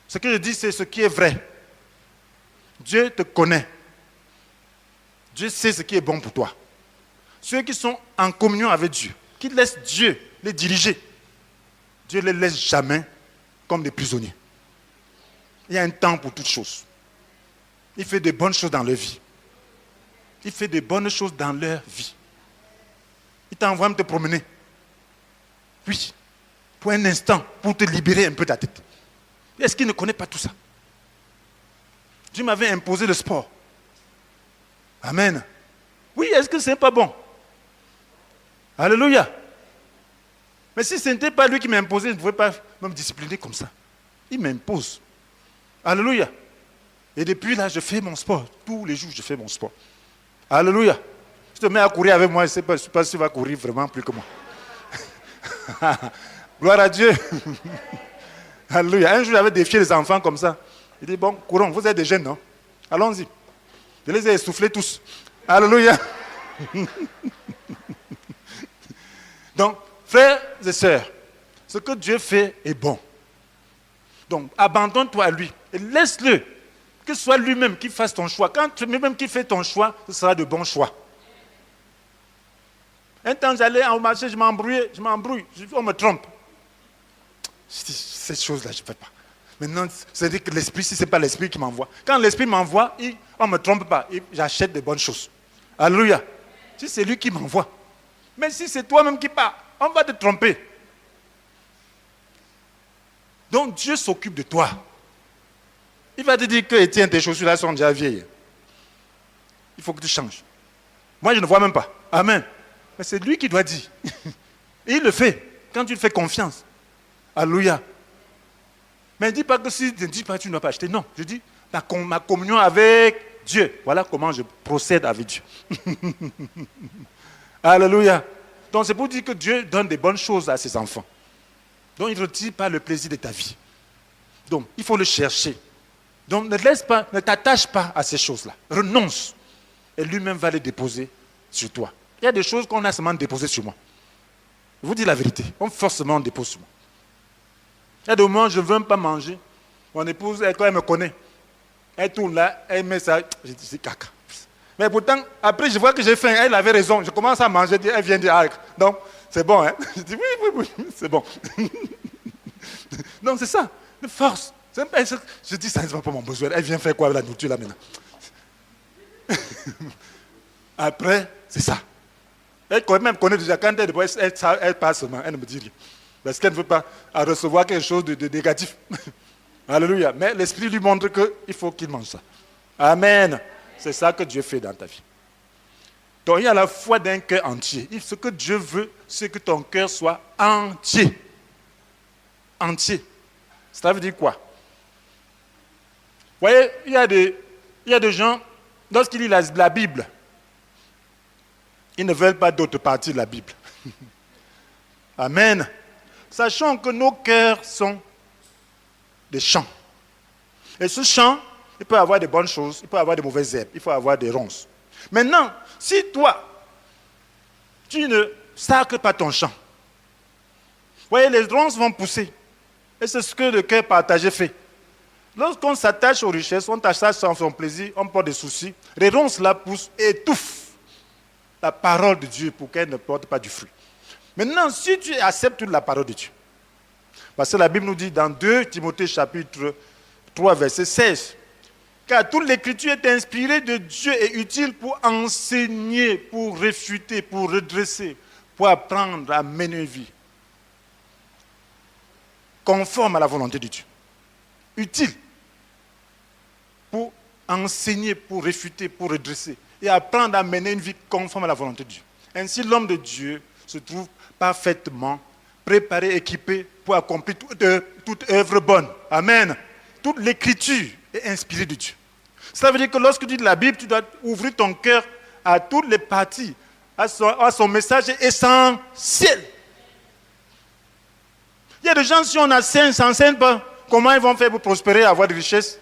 [SPEAKER 1] Ce que je dis, c'est ce qui est vrai. Dieu te connaît. Dieu sait ce qui est bon pour toi. Ceux qui sont en communion avec Dieu, qui laissent Dieu les diriger, Dieu ne les laisse jamais comme des prisonniers. Il y a un temps pour toutes choses. Il fait de bonnes choses dans leur vie. Il fait de bonnes choses dans leur vie. Il t'envoie te promener. Oui, pour un instant, pour te libérer un peu ta tête. Est-ce qu'il ne connaît pas tout ça? Dieu m'avait imposé le sport. Amen. Oui, est-ce que ce n'est pas bon? Alléluia. Mais si ce n'était pas lui qui m'imposait, il ne pouvait pas me discipliner comme ça. Il m'impose. Alléluia. Et depuis là, je fais mon sport. Tous les jours, je fais mon sport. Alléluia. Je te mets à courir avec moi, je ne sais pas si tu vas courir vraiment plus que moi. Gloire à Dieu. Alléluia. Un jour, j'avais défié les enfants comme ça. Il dit, bon, courons, vous êtes des jeunes, non? Allons-y. Je les ai essoufflés tous. Alléluia. Donc, frères et sœurs, ce que Dieu fait est bon. Donc, abandonne-toi à lui et laisse-le. Que ce soit lui-même qui fasse ton choix. Quand c'est lui-même qui fait ton choix, ce sera de bons choix. Un temps, j'allais au marché, je m'embrouille, on me trompe. Je dis, cette chose-là, je ne fais pas. Maintenant, c'est-à-dire que l'esprit, si ce n'est pas l'esprit qui m'envoie. Quand l'esprit m'envoie, on ne me trompe pas. J'achète de bonnes choses. Alléluia. Si c'est lui qui m'envoie. Mais si c'est toi-même qui pars, on va te tromper. Donc Dieu s'occupe de toi. Il va te dire que Étienne, tes chaussures là sont déjà vieilles. Il faut que tu changes. Moi, je ne vois même pas. Amen. Mais c'est lui qui doit dire. Et il le fait. Quand tu lui fais confiance. Alléluia. Mais ne dis pas que si tu ne dis pas, tu ne dois pas acheter. Non, je dis ma communion avec Dieu. Voilà comment je procède avec Dieu. Alléluia. Donc c'est pour dire que Dieu donne des bonnes choses à ses enfants. Donc il ne retire pas le plaisir de ta vie. Donc il faut le chercher. Donc ne t'attache pas à ces choses-là. Renonce. Et lui-même va les déposer sur toi. Il y a des choses qu'on a seulement déposées sur moi. Je vous dis la vérité. On forcément dépose sur moi. Il y a des moments où je ne veux même pas manger. Mon épouse, quand elle me connaît, elle tourne là, elle met ça. Je dis, c'est caca. Mais pourtant, après, je vois que j'ai faim. Elle avait raison. Je commence à manger. Elle vient dire, ah, donc, c'est bon. Hein? Je dis, oui, c'est bon. Donc, c'est ça. De force. Je dis, ça n'est pas mon besoin. Elle vient faire quoi avec la nourriture là maintenant? Après, c'est ça. Elle même connaît déjà. Quand elle passe seulement, elle ne me dit rien. Parce qu'elle ne veut pas recevoir quelque chose de négatif. Alléluia. Mais l'Esprit lui montre qu'il faut qu'il mange ça. Amen. C'est ça que Dieu fait dans ta vie. Donc il y a la foi d'un cœur entier. Ce que Dieu veut, c'est que ton cœur soit entier. Entier. Ça veut dire quoi? Vous voyez, il y a des gens, lorsqu'ils lisent la Bible, ils ne veulent pas d'autres parties de la Bible. Amen. Sachant que nos cœurs sont des champs. Et ce champ, il peut avoir des bonnes choses, il peut avoir des mauvaises herbes, il peut avoir des ronces. Maintenant, si toi, tu ne sacres pas ton champ, vous voyez, les ronces vont pousser. Et c'est ce que le cœur partagé fait. Lorsqu'on s'attache aux richesses, on s'attache à son plaisir, on porte des soucis, les ronces là poussent et étouffent la parole de Dieu pour qu'elle ne porte pas du fruit. Maintenant, si tu acceptes la parole de Dieu, parce que la Bible nous dit dans 2 Timothée chapitre 3 verset 16, car toute l'écriture est inspirée de Dieu et utile pour enseigner, pour réfuter, pour redresser, pour apprendre à mener une vie conforme à la volonté de Dieu. Utile pour enseigner, pour réfuter, pour redresser et apprendre à mener une vie conforme à la volonté de Dieu. Ainsi, l'homme de Dieu se trouve parfaitement préparé, équipé pour accomplir toute œuvre bonne. Amen. Toute l'écriture est inspirée de Dieu. Cela veut dire que lorsque tu dis la Bible, tu dois ouvrir ton cœur à toutes les parties, à son message essentiel. Il y a des gens, si on enseigne, ne s'enseigne pas, comment ils vont faire pour prospérer, avoir des richesses?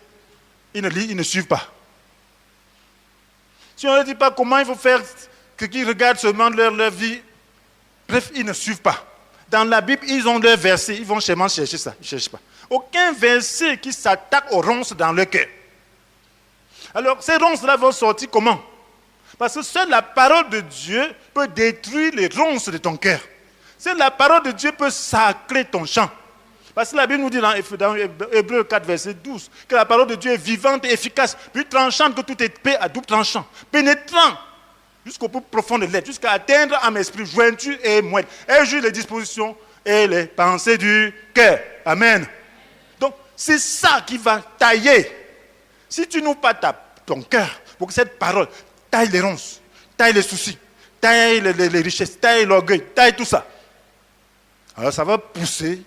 [SPEAKER 1] Ils ne lisent, ils ne suivent pas. Si on ne dit pas comment il faut faire, qu'ils regardent seulement leur vie, bref, ils ne suivent pas. Dans la Bible, ils ont leurs versets, ils vont seulement chercher ça, ils ne cherchent pas. Aucun verset qui s'attaque aux ronces dans leur cœur. Alors, ces ronces-là vont sortir comment? Parce que seule la parole de Dieu peut détruire les ronces de ton cœur. Seule la parole de Dieu peut sacrer ton champ. Parce que la Bible nous dit dans Hébreux 4, verset 12, que la parole de Dieu est vivante et efficace, plus tranchante que toute épée à double tranchant, pénétrant jusqu'au plus profond de l'être, jusqu'à atteindre à l'esprit, jointure et moelle. Elle juge les dispositions et les pensées du cœur. Amen. Donc, c'est ça qui va tailler. Si tu n'ouvres pas ton cœur pour que cette parole taille les ronces, taille les soucis, taille les richesses, taille l'orgueil, taille tout ça, alors ça va pousser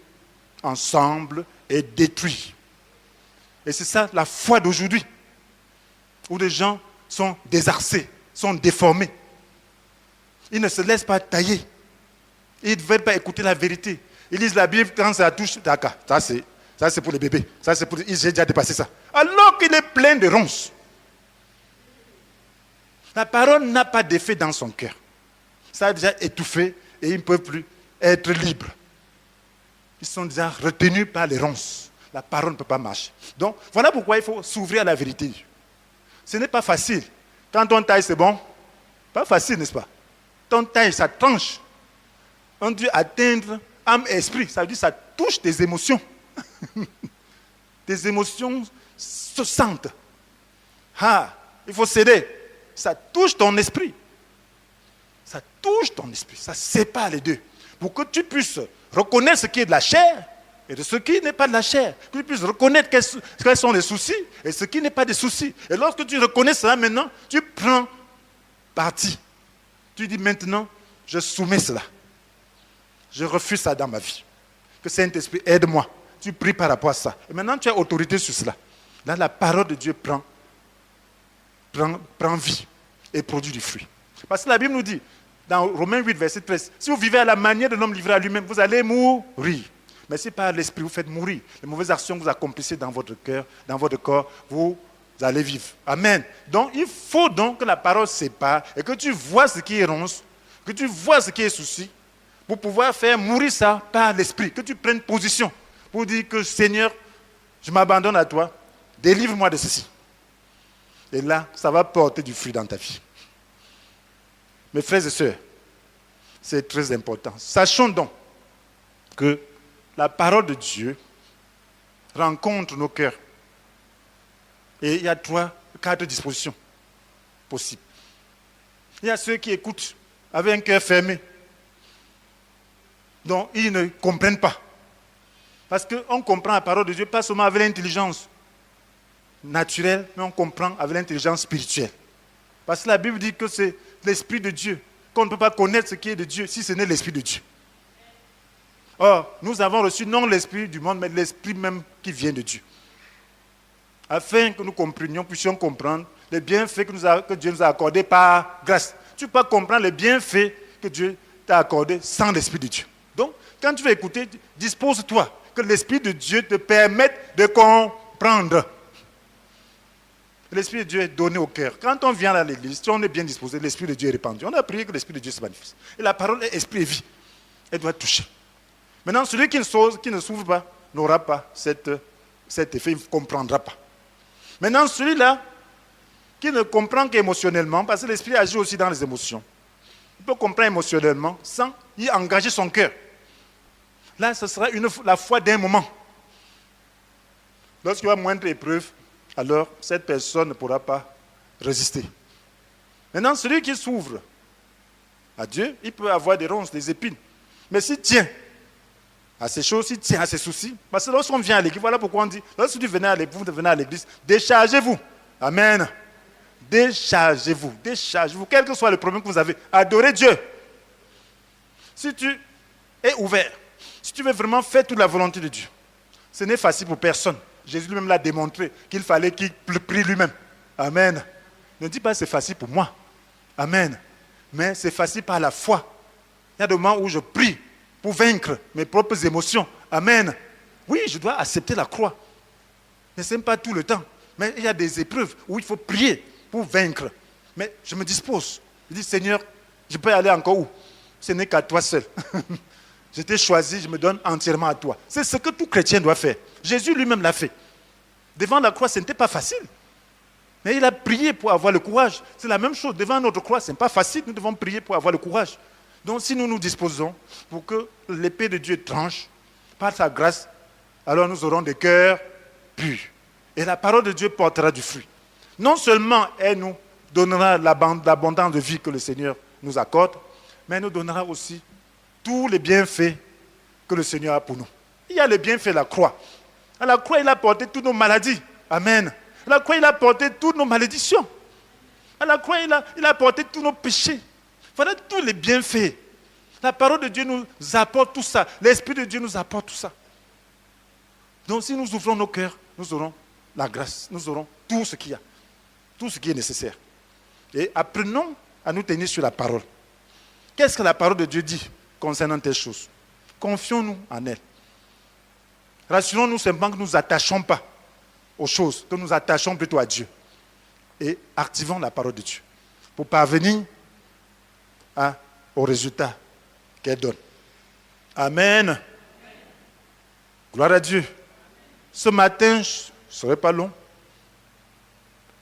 [SPEAKER 1] ensemble et détruire. Et c'est ça la foi d'aujourd'hui, où les gens sont désarçés, sont déformés. Ils ne se laissent pas tailler. Ils ne veulent pas écouter la vérité. Ils lisent la Bible quand ça touche, d'accord, ça c'est pour les bébés, ça c'est pour j'ai déjà dépassé ça. Alors qu'il est plein de ronces. La parole n'a pas d'effet dans son cœur. Ça a déjà étouffé et ils ne peuvent plus être libres. Ils sont déjà retenus par les ronces. La parole ne peut pas marcher. Donc, voilà pourquoi il faut s'ouvrir à la vérité. Ce n'est pas facile. Quand on taille, c'est bon. Pas facile, n'est-ce pas? Ton taille, ça tranche. On dit atteindre âme et esprit. Ça veut dire que ça touche tes émotions. Tes émotions se sentent. Ah, il faut céder. Ça touche ton esprit. Ça touche ton esprit. Ça sépare les deux. Pour que tu puisses reconnaître ce qui est de la chair et de ce qui n'est pas de la chair. Que tu puisses reconnaître quels sont les soucis et ce qui n'est pas des soucis. Et lorsque tu reconnais cela maintenant, tu prends parti. Tu dis maintenant, je soumets cela. Je refuse ça dans ma vie. Que Saint-Esprit aide-moi. Tu pries par rapport à ça. Et maintenant, tu as autorité sur cela. Là, la parole de Dieu prend vie et produit du fruit. Parce que la Bible nous dit, dans Romains 8, verset 13, si vous vivez à la manière de l'homme livré à lui-même, vous allez mourir. Mais si par l'Esprit vous faites mourir les mauvaises actions que vous accomplissez dans votre cœur, dans votre corps, vous allez vivre. Amen. Donc, il faut donc que la parole sépare et que tu vois ce qui est ronce, que tu vois ce qui est souci, pour pouvoir faire mourir ça par l'Esprit. Que tu prennes position pour dire que Seigneur, je m'abandonne à toi, délivre-moi de ceci. Et là, ça va porter du fruit dans ta vie. Mes frères et sœurs, c'est très important. Sachons donc que la parole de Dieu rencontre nos cœurs. Et il y a 4 dispositions possibles. Il y a ceux qui écoutent avec un cœur fermé. Donc, ils ne comprennent pas. Parce qu'on comprend la parole de Dieu pas seulement avec l'intelligence naturelle, mais on comprend avec l'intelligence spirituelle. Parce que la Bible dit que c'est l'Esprit de Dieu, qu'on ne peut pas connaître ce qui est de Dieu si ce n'est l'Esprit de Dieu. Or, nous avons reçu non l'Esprit du monde, mais l'Esprit même qui vient de Dieu. Afin que nous puissions comprendre les bienfaits que Dieu nous a accordés par grâce. Tu ne peux pas comprendre les bienfaits que Dieu t'a accordés sans l'Esprit de Dieu. Donc, quand tu vas écouter, dispose-toi que l'Esprit de Dieu te permette de comprendre. L'Esprit de Dieu est donné au cœur. Quand on vient à l'église, si on est bien disposé, l'Esprit de Dieu est répandu. On a prié que l'Esprit de Dieu se manifeste. Et la parole est esprit et vie. Elle doit toucher. Maintenant, celui qui ne s'ouvre pas, n'aura pas cet effet, il ne comprendra pas. Maintenant, celui-là, qui ne comprend qu'émotionnellement, parce que l'Esprit agit aussi dans les émotions, il peut comprendre émotionnellement sans y engager son cœur. Là, ce sera la foi d'un moment. Lorsqu'il y aura moindre épreuve, alors cette personne ne pourra pas résister. Maintenant, celui qui s'ouvre à Dieu, il peut avoir des ronces, des épines. Mais s'il tient à ces choses, s'il tient à ses soucis, parce que lorsqu'on vient à l'église, voilà pourquoi on dit, lorsque vous venez à l'église, déchargez-vous. Amen. Déchargez-vous, quel que soit le problème que vous avez, adorez Dieu. Si tu es ouvert, si tu veux vraiment faire toute la volonté de Dieu, ce n'est facile pour personne. Jésus lui-même l'a démontré qu'il fallait qu'il prie lui-même. Amen. Ne dis pas c'est facile pour moi. Amen. Mais c'est facile par la foi. Il y a des moments où je prie pour vaincre mes propres émotions. Amen. Oui, je dois accepter la croix. Mais ce n'est pas tout le temps. Mais il y a des épreuves où il faut prier pour vaincre. Mais je me dispose. Je dis, Seigneur, je peux aller encore où? Ce n'est qu'à toi seul. Je t'ai choisi, je me donne entièrement à toi. C'est ce que tout chrétien doit faire. Jésus lui-même l'a fait. Devant la croix, ce n'était pas facile. Mais il a prié pour avoir le courage. C'est la même chose. Devant notre croix, ce n'est pas facile. Nous devons prier pour avoir le courage. Donc si nous nous disposons pour que l'épée de Dieu tranche par sa grâce, alors nous aurons des cœurs purs. Et la parole de Dieu portera du fruit. Non seulement elle nous donnera l'abondance de vie que le Seigneur nous accorde, mais elle nous donnera aussi tous les bienfaits que le Seigneur a pour nous. Il y a les bienfaits de la croix. À la croix, il a porté toutes nos maladies. Amen. À la croix, il a porté toutes nos malédictions. À la croix, il a porté tous nos péchés. Voilà tous les bienfaits. La parole de Dieu nous apporte tout ça. L'Esprit de Dieu nous apporte tout ça. Donc si nous ouvrons nos cœurs, nous aurons la grâce. Nous aurons tout ce qu'il y a. Tout ce qui est nécessaire. Et apprenons à nous tenir sur la parole. Qu'est-ce que la parole de Dieu dit concernant telles choses? Confions-nous en elle. Rassurons-nous simplement que nous ne attachons pas aux choses, que nous attachons plutôt à Dieu. Et activons la parole de Dieu pour parvenir au résultat qu'elle donne. Amen. Gloire à Dieu. Ce matin, je ne serai pas long.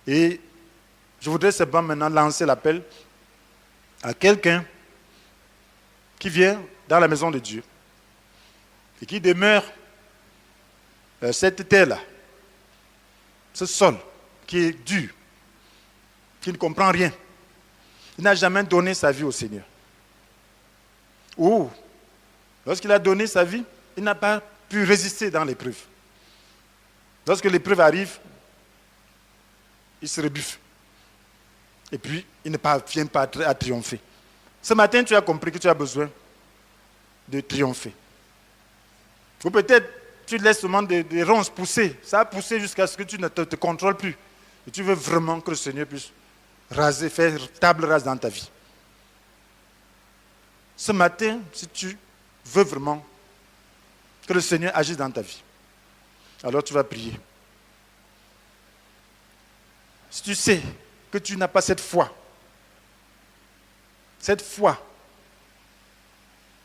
[SPEAKER 1] Et je voudrais simplement maintenant lancer l'appel à quelqu'un qui vient dans la maison de Dieu et qui demeure cette terre-là, ce sol qui est dur, qui ne comprend rien. Il n'a jamais donné sa vie au Seigneur. Ou, lorsqu'il a donné sa vie, il n'a pas pu résister dans l'épreuve. Lorsque l'épreuve arrive, il se rebuffe. Et puis, il ne parvient pas à triompher. Ce matin, tu as compris que tu as besoin de triompher. Ou peut-être, tu laisses seulement des ronces pousser. Ça a poussé jusqu'à ce que tu ne te contrôles plus. Et tu veux vraiment que le Seigneur puisse raser, faire table rase dans ta vie. Ce matin, si tu veux vraiment que le Seigneur agisse dans ta vie, alors tu vas prier. Si tu sais que tu n'as pas cette foi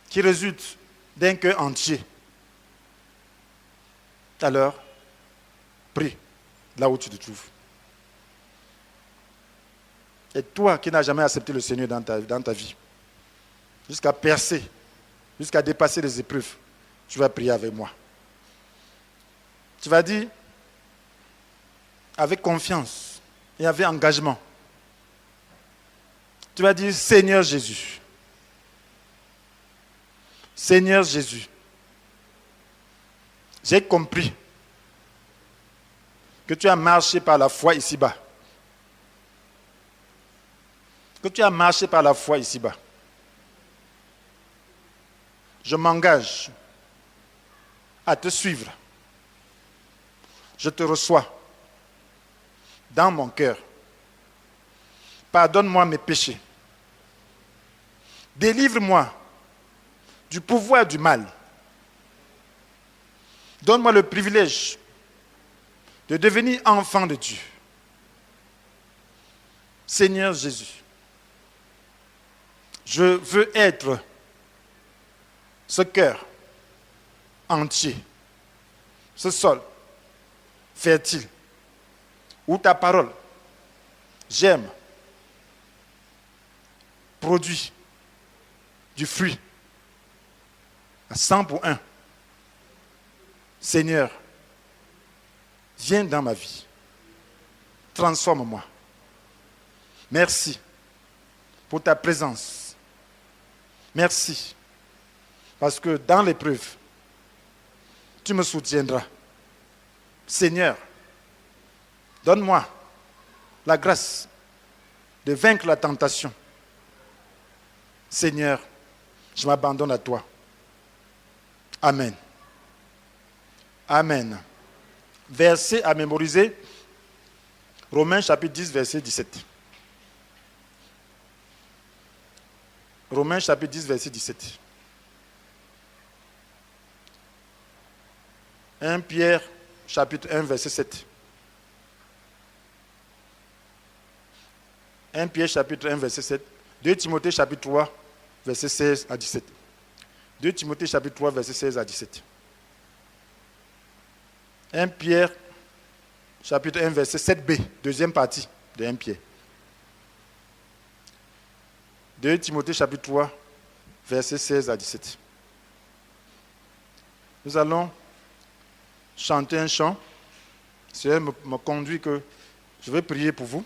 [SPEAKER 1] qui résulte d'un cœur entier, alors prie là où tu te trouves. Et toi qui n'as jamais accepté le Seigneur dans ta vie, jusqu'à percer, jusqu'à dépasser les épreuves, tu vas prier avec moi. Tu vas dire, avec confiance et avec engagement, tu vas dire, Seigneur Jésus, Seigneur Jésus, j'ai compris que tu as marché par la foi ici-bas. Que tu as marché par la foi ici-bas. Je m'engage à te suivre. Je te reçois dans mon cœur. Pardonne-moi mes péchés. Délivre-moi du pouvoir du mal. Donne-moi le privilège de devenir enfant de Dieu. Seigneur Jésus, je veux être ce cœur entier, ce sol fertile, où ta parole germe, produit du fruit à 100 pour 1. Seigneur, viens dans ma vie. Transforme-moi. Merci pour ta présence. Merci parce que dans l'épreuve, tu me soutiendras. Seigneur, donne-moi la grâce de vaincre la tentation. Seigneur, je m'abandonne à toi. Amen. Amen. Verset à mémoriser. Romains chapitre 10, verset 17. Romains chapitre 10, verset 17. 1 Pierre chapitre 1, verset 7. 1 Pierre chapitre 1, verset 7. 2 Timothée chapitre 3, verset 16 à 17. 2 Timothée chapitre 3, verset 16 à 17. 1 Pierre chapitre 1, verset 7b, deuxième partie de 1 Pierre. 2 Timothée chapitre 3, verset 16 à 17. Nous allons chanter un chant. Le Seigneur me conduit que je vais prier pour vous.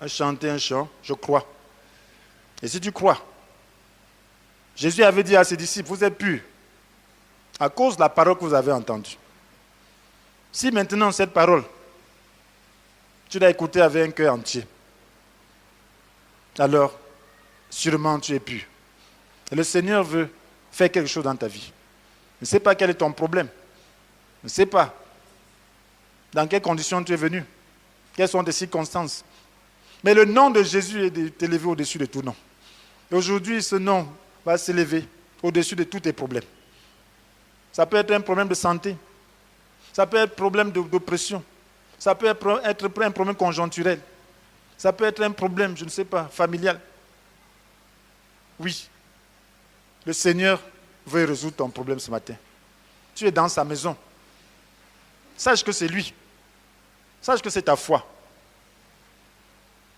[SPEAKER 1] À chanter un chant, je crois. Et si tu crois, Jésus avait dit à ses disciples, vous êtes purs à cause de la parole que vous avez entendue. Si maintenant cette parole, tu l'as écoutée avec un cœur entier, alors sûrement tu es pur. Et le Seigneur veut faire quelque chose dans ta vie. Je ne sais pas quel est ton problème. Je ne sais pas dans quelles conditions tu es venu. Quelles sont tes circonstances. Mais le nom de Jésus est élevé au-dessus de tout nom. Et aujourd'hui, ce nom va s'élever au-dessus de tous tes problèmes. Ça peut être un problème de santé. Ça peut être un problème d'oppression. Ça peut être un problème conjoncturel. Ça peut être un problème, je ne sais pas, familial. Oui, le Seigneur veut résoudre ton problème ce matin. Tu es dans sa maison. Sache que c'est lui. Sache que c'est ta foi.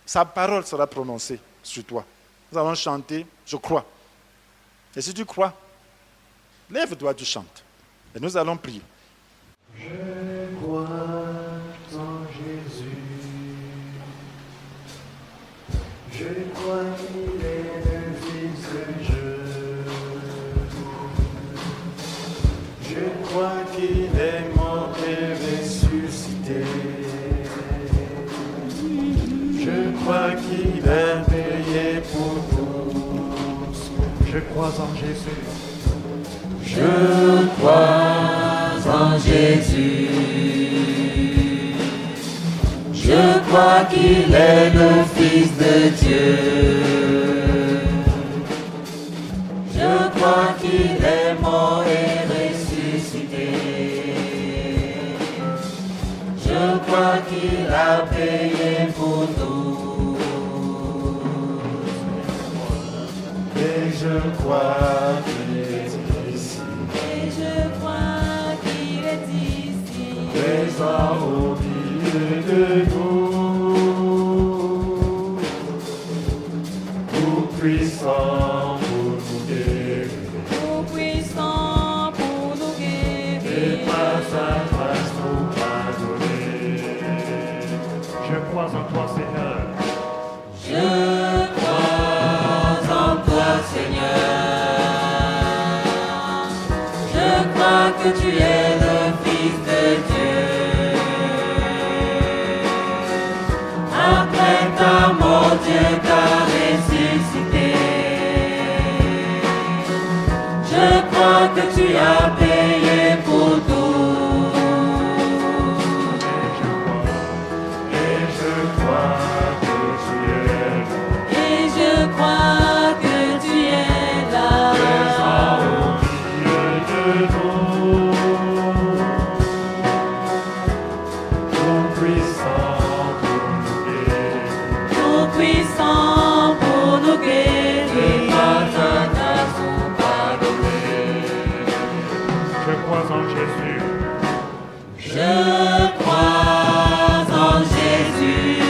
[SPEAKER 1] Sa parole sera prononcée sur toi. Nous allons chanter, je crois. Et si tu crois, lève-toi, tu chantes. Et nous allons prier.
[SPEAKER 2] Je crois en Jésus. Je crois qu'il est le Fils de Dieu. crois en Jésus.
[SPEAKER 3] Je crois en Jésus. Je crois qu'il est le Fils de Dieu. Je crois qu'il est mort et ressuscité. Je crois qu'il a payé pour nous.
[SPEAKER 2] Et je crois qu'il est ici,
[SPEAKER 4] Et je crois qu'il est ici,
[SPEAKER 2] présent au milieu de nous, tout puissant pour nous guérir,
[SPEAKER 4] tout puissant pour nous
[SPEAKER 2] et
[SPEAKER 4] guérir.
[SPEAKER 2] par sa grâce nous pardonner. Je crois en toi, Seigneur.
[SPEAKER 3] Je crois en toi, Seigneur. Je crois que tu es le Fils de Dieu. Après ta mort, Dieu t'a ressuscité. Je crois que tu as payé pour tout.
[SPEAKER 2] Et je crois que tu es là,
[SPEAKER 4] Et je crois que tu es là,
[SPEAKER 2] présent au milieu de nous, tout puissant pour nous guérir,
[SPEAKER 4] tout puissant pour nous guérir.
[SPEAKER 3] Par ta grâce nous pardonner.
[SPEAKER 2] je crois en Jésus.
[SPEAKER 3] Je crois en Jésus.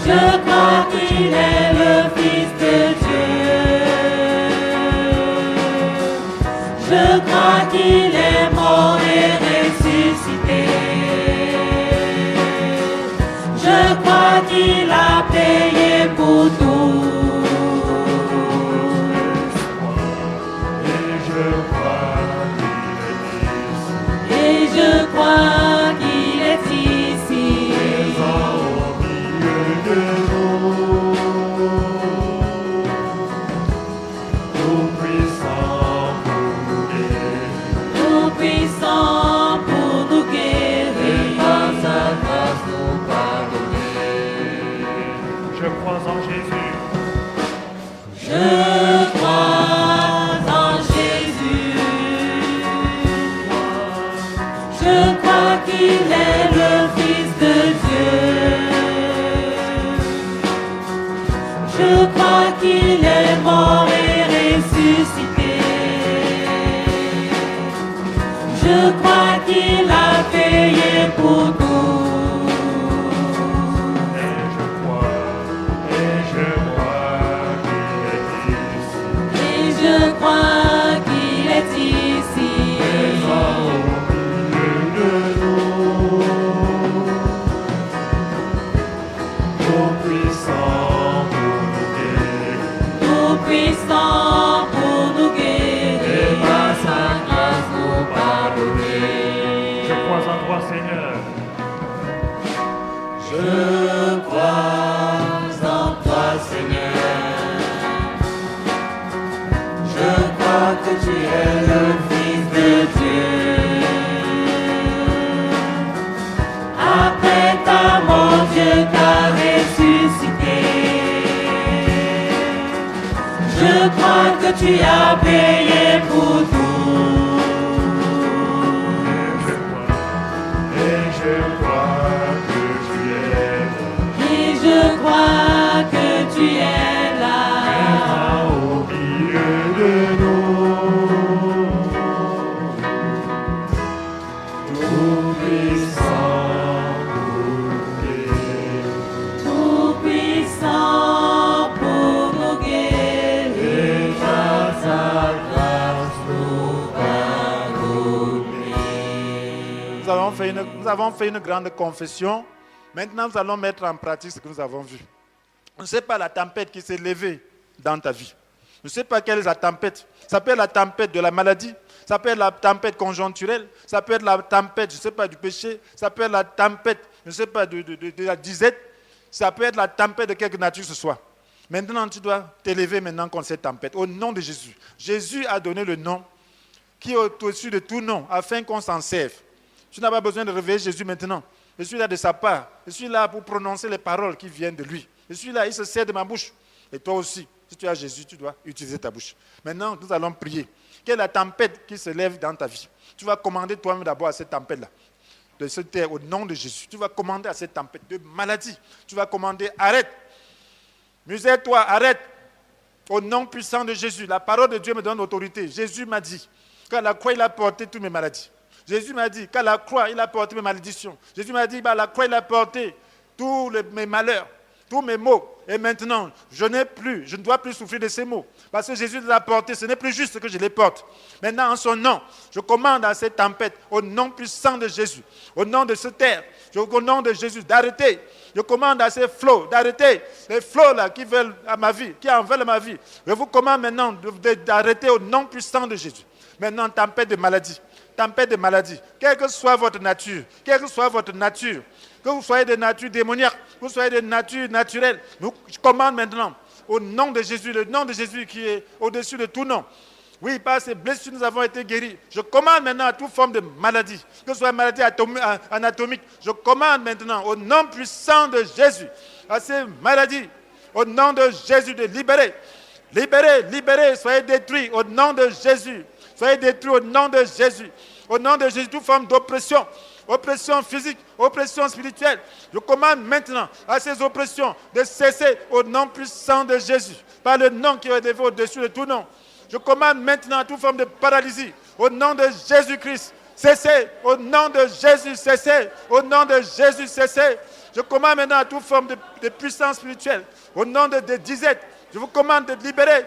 [SPEAKER 3] Je crois qu'il est le Fils de Dieu. Je crois qu'il est mort et ressuscité. Je crois qu'il a payé pour tout.
[SPEAKER 2] Et je crois qu'il est ici,
[SPEAKER 4] Et je crois qu'il est ici,
[SPEAKER 2] présent au milieu de nous, tout puissant pour nous guérir,
[SPEAKER 4] tout puissant pour nous guérir.
[SPEAKER 3] Par sa grâce nous pardonner.
[SPEAKER 2] je crois en Jésus.
[SPEAKER 3] Je crois en Jésus. Je crois qu'il est le Fils de Dieu. Je crois qu'il est mort et ressuscité. Je crois qu'il a payé pour tout.
[SPEAKER 2] Et je crois qu'il est ici,
[SPEAKER 4] Et je crois qu'il est ici,
[SPEAKER 2] présent au milieu de nous, tout puissant pour nous guérir,
[SPEAKER 4] tout puissant pour nous guérir.
[SPEAKER 3] Par sa grâce nous pardonner.
[SPEAKER 2] je crois en toi, Seigneur.
[SPEAKER 3] Je crois en toi, Seigneur. Je crois que tu es le Fils de Dieu. Après ta mort, Dieu t'a ressuscité. Je crois que tu as payé pour tout.
[SPEAKER 2] Et je crois que tu es là,
[SPEAKER 4] Et je crois que tu es là,
[SPEAKER 2] au milieu de nous, tout puissant pour nous guérir,
[SPEAKER 4] tout puissant pour nous guérir.
[SPEAKER 3] Par sa grâce nous pardonner.
[SPEAKER 1] Nous avons fait une grande confession. Maintenant, nous allons mettre en pratique ce que nous avons vu. Je ne sais pas la tempête qui s'est levée dans ta vie. Je ne sais pas quelle est la tempête. Ça peut être la tempête de la maladie. Ça peut être la tempête conjoncturelle. Ça peut être la tempête, je ne sais pas, du péché. Ça peut être la tempête, je ne sais pas, de la disette. Ça peut être la tempête de quelque nature que ce soit. Maintenant, tu dois t'élever maintenant contre cette tempête. Au nom de Jésus. Jésus a donné le nom qui est au-dessus de tout nom, afin qu'on s'en serve. Tu n'as pas besoin de réveiller Jésus maintenant. Je suis là de sa part. Je suis là pour prononcer les paroles qui viennent de lui. Je suis là, il se sert de ma bouche. Et toi aussi, si tu as Jésus, tu dois utiliser ta bouche. Maintenant, nous allons prier. Quelle est la tempête qui se lève dans ta vie? Tu vas commander toi-même d'abord à cette tempête-là, de cette terre, au nom de Jésus. Tu vas commander à cette tempête de maladie. Tu vas commander, arrête. Muselle-toi, arrête. Au nom puissant de Jésus, la parole de Dieu me donne l'autorité. Jésus m'a dit, qu'à la croix, il a porté toutes mes maladies. Jésus m'a dit, qu'à la croix, il a porté mes malédictions. Jésus m'a dit, à la croix, il a porté tous mes malheurs, tous mes maux. Et maintenant, je ne dois plus souffrir de ces maux. Parce que Jésus les a portés, ce n'est plus juste que je les porte. Maintenant, en son nom, je commande à cette tempête, au nom puissant de Jésus, au nom de cette terre, au nom de Jésus, d'arrêter. Je commande à ces flots d'arrêter. Les flots là qui veulent à ma vie, qui en veulent à ma vie. Je vous commande maintenant d'arrêter au nom puissant de Jésus. Maintenant, tempête de maladie. Tempête de maladie. Quelle que soit votre nature, que vous soyez de nature démoniaque, que vous soyez de nature naturelle, je commande maintenant, au nom de Jésus, le nom de Jésus qui est au-dessus de tout nom. Oui, par ces blessures, nous avons été guéris. Je commande maintenant à toute forme de maladie, que ce soit maladie anatomique, je commande maintenant, au nom puissant de Jésus, à ces maladies, au nom de Jésus, de libérer. Libérez, soyez détruits au nom de Jésus. Soyez détruits au nom de Jésus. Au nom de Jésus, toute forme d'oppression, oppression physique, oppression spirituelle. Je commande maintenant à ces oppressions de cesser au nom puissant de Jésus, par le nom qui est élevé au-dessus de tout nom. Je commande maintenant à toute forme de paralysie, au nom de Jésus-Christ. Cessez, au nom de Jésus, cessez, au nom de Jésus, cessez. Je commande maintenant à toute forme de puissance spirituelle, au nom de disette. Je vous commande de libérer,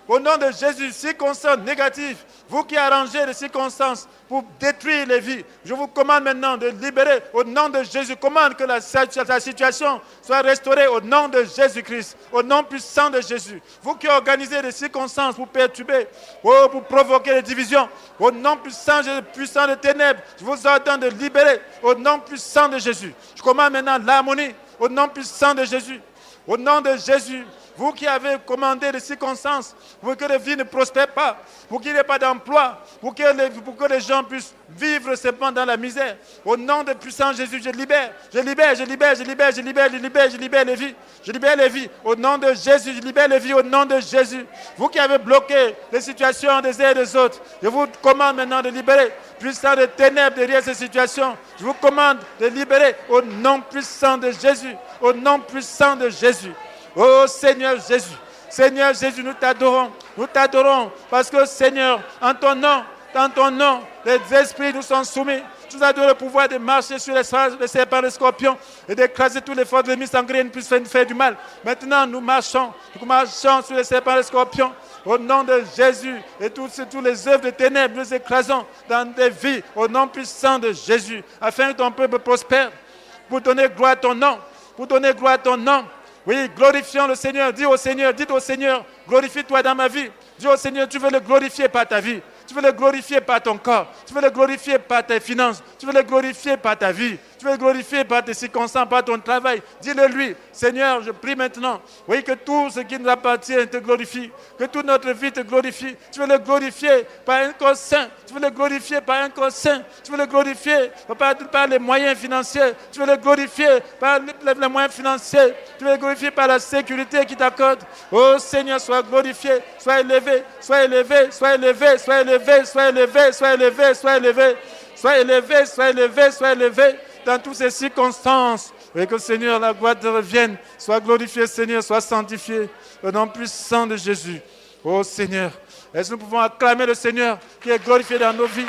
[SPEAKER 1] au nom de Jésus, circonstances négatives. Vous qui arrangez les circonstances pour détruire les vies, je vous commande maintenant de libérer, au nom de Jésus. Commande que la situation soit restaurée au nom de Jésus-Christ, au nom puissant de Jésus. Vous qui organisez les circonstances pour perturber, pour provoquer les divisions, au nom puissant de ténèbres, je vous ordonne de libérer, au nom puissant de Jésus. Je commande maintenant l'harmonie, au nom puissant de Jésus. Au nom de Jésus, vous qui avez commandé les circonstances, pour que les vies ne prospèrent pas, pour qu'il n'y ait pas d'emploi, pour que les gens puissent vivre simplement dans la misère. Au nom de puissant Jésus, je libère les vies. Je libère les vies. Au nom de Jésus, je libère les vies au nom de Jésus. Vous qui avez bloqué les situations des uns et des autres, je vous commande maintenant de libérer. Puissant de ténèbres derrière ces situations, je vous commande de libérer au nom puissant de Jésus. Au nom puissant de Jésus. Oh Seigneur Jésus, nous t'adorons parce que Seigneur, en ton nom, les esprits nous sont soumis. Tu nous as donné le pouvoir de marcher sur les serpents, les scorpions et d'écraser toutes les forces de l'ennemi sans que rien ne puisse faire du mal. Maintenant, nous marchons sur les serpents, les scorpions. Au nom de Jésus et toutes les œuvres de ténèbres, nous écrasons dans des vies au nom puissant de Jésus, afin que ton peuple prospère, pour donner gloire à ton nom. Oui, glorifions le Seigneur. Dites au Seigneur, glorifie-toi dans ma vie. Dis au Seigneur, tu veux le glorifier par ta vie. Tu veux le glorifier par ton corps. Tu veux le glorifier par tes finances. Tu veux le glorifier par ta vie. Tu veux le glorifier par tes circonstances, par ton travail. Dis-le lui. Seigneur, je prie maintenant. Oui, que tout ce qui nous appartient te glorifie. Que toute notre vie te glorifie. Tu veux le glorifier par un corps saint. Tu veux le glorifier par un corps saint. Tu veux le glorifier par les moyens financiers. Tu veux le glorifier par les moyens financiers. Tu veux le glorifier par la sécurité qu'il t'accorde. Oh Seigneur, sois glorifié. Sois élevé. Sois élevé. Sois élevé. Sois élevé. Sois élevé. Sois élevé. Sois élevé. Sois élevé. Sois élevé. Sois élevé. Dans toutes ces circonstances, et que Seigneur, la gloire te revienne. Sois glorifié, Seigneur, sois sanctifié. Au nom puissant de Jésus. Oh Seigneur, est-ce que nous pouvons acclamer le Seigneur qui est glorifié dans nos vies?